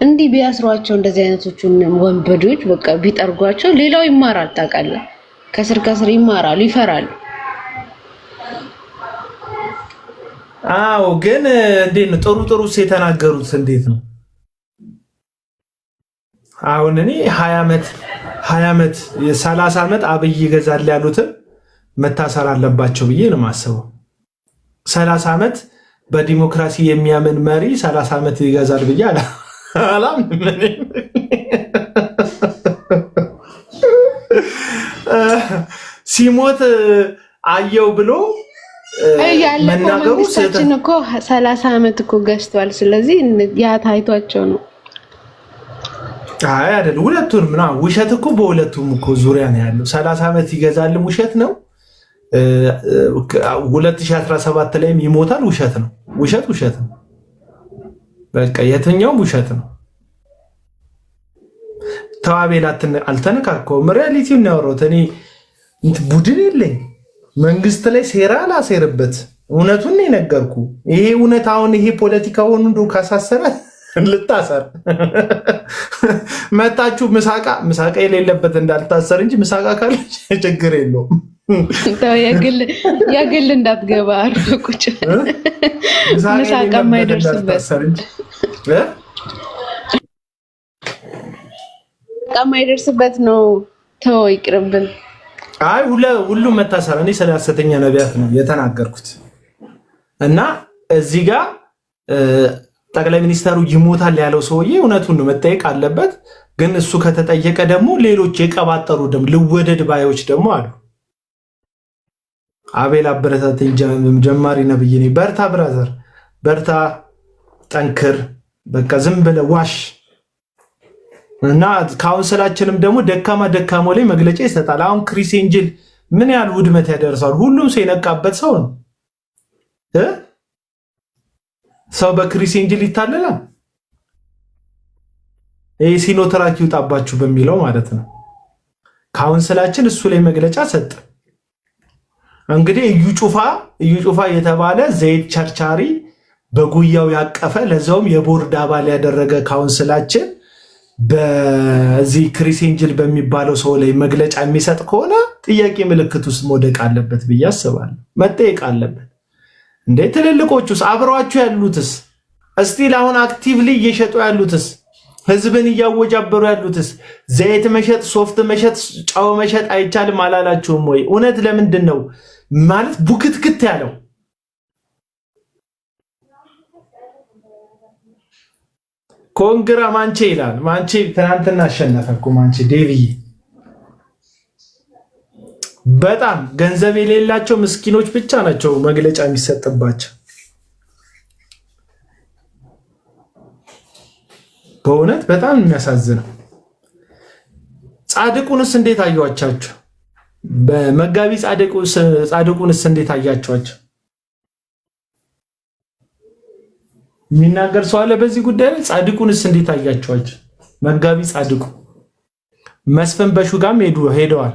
እንዲህ ቢያስሯቸው እንደዚህ አይነቶቹን ወንበዶች በቃ ቢጠርጓቸው ሌላው ይማራል። ታውቃለህ፣ ከስር ከስር ይማራሉ፣ ይፈራሉ። አዎ ግን እንዴት ነው ጥሩ የተናገሩት? እንዴት ነው አሁን እኔ 20 ዓመት 30 ዓመት አብይ ይገዛል ያሉትን መታሰር አለባቸው ብዬ ነው የማስበው። 30 ዓመት በዲሞክራሲ የሚያምን መሪ 30 ዓመት ይገዛል ብዬ አላምንም። ሲሞት አየው ብሎ ያለፈው መንግስታችን እኮ 30 ዓመት እኮ ገዝቷል። ስለዚህ ያ ታይቷቸው ነው። አይ አይደል፣ ሁለቱንም ነው። ውሸት እኮ በሁለቱም እኮ ዙሪያ ነው ያለው። 30 ዓመት ይገዛልም ውሸት ነው። 2017 ላይም ይሞታል ውሸት ነው። ውሸት ነው። በቃ የትኛውም ውሸት ነው። ተዋቤል አልተነካከውም። ሪያሊቲውን ነው ያወራሁት እኔ። ቡድን የለኝ መንግስት ላይ ሴራ ላሴርበት እውነቱን ነው የነገርኩ። ይሄ እውነት አሁን ይሄ ፖለቲካ ሆኖ እንደው ካሳሰረ ልታሰር መጣችሁ። ምሳቃ የሌለበት እንዳልታሰር እንጂ ምሳቃ ካለ ችግር የለውም። የግል እንዳትገባ አርቁጭ ምሳቃ የማይደርስበት ነው። ተው ይቅርብን። አይ ሁሉም መታሰር። እኔ ስለ ሐሰተኛ ነቢያት ነው የተናገርኩት እና እዚህ ጋር ጠቅላይ ሚኒስተሩ ይሞታል ያለው ሰውዬ እውነቱን ነው መጠየቅ አለበት። ግን እሱ ከተጠየቀ ደግሞ ሌሎች የቀባጠሩ ደግሞ ልወደድ ባዮች ደግሞ አሉ። አቤል አበረታተኝ፣ ጀማሪ ነብይ ነኝ። በርታ ብራዘር፣ በርታ፣ ጠንክር። በቃ ዝም ብለህ ዋሽ እና ካውንስላችንም ደግሞ ደካማው ላይ መግለጫ ይሰጣል። አሁን ክሪስ ኤንጅል ምን ያህል ውድመት ያደርሳል? ሁሉም ሰው የነቃበት ሰው ነው። ሰው በክሪስ ኤንጅል ይታለላል። ይሄ ሲኖትራክ ይውጣባችሁ በሚለው ማለት ነው። ካውንስላችን እሱ ላይ መግለጫ ሰጠ። እንግዲህ እዩ ጩፋ የተባለ ዘይት ቸርቻሪ በጉያው ያቀፈ ለዛውም የቦርድ አባል ያደረገ ካውንስላችን በዚህ ክሪስ ኤንጅል በሚባለው ሰው ላይ መግለጫ የሚሰጥ ከሆነ ጥያቄ ምልክት ውስጥ መውደቅ አለበት ብዬ አስባለሁ። መጠየቅ አለበት። እንዴ ትልልቆቹስ አብረዋቸው ያሉትስ እስቲል አሁን አክቲቭሊ እየሸጡ ያሉትስ ህዝብን እያወጃበሩ ያሉትስ ዘይት መሸጥ፣ ሶፍት መሸጥ፣ ጨው መሸጥ አይቻልም አላላችሁም ወይ? እውነት ለምንድን ነው ማለት ቡክትክት ያለው? ኮንግራ ማንቼ ይላል። ማንቼ ትናንትና አሸነፈ እኮ ማንቼ ዴቪዬ። በጣም ገንዘብ የሌላቸው ምስኪኖች ብቻ ናቸው መግለጫ የሚሰጥባቸው። በእውነት በጣም የሚያሳዝነው። ጻድቁንስ እንዴት አያችኋቸው? በመጋቢ ጻድቁንስ እንዴት አያችኋቸው? የሚናገር ሰው አለ በዚህ ጉዳይ ላይ? ጻድቁንስ እንዴት አያችኋቸው? መጋቢ ጻድቁ መስፍን በሹጋም ሄደዋል።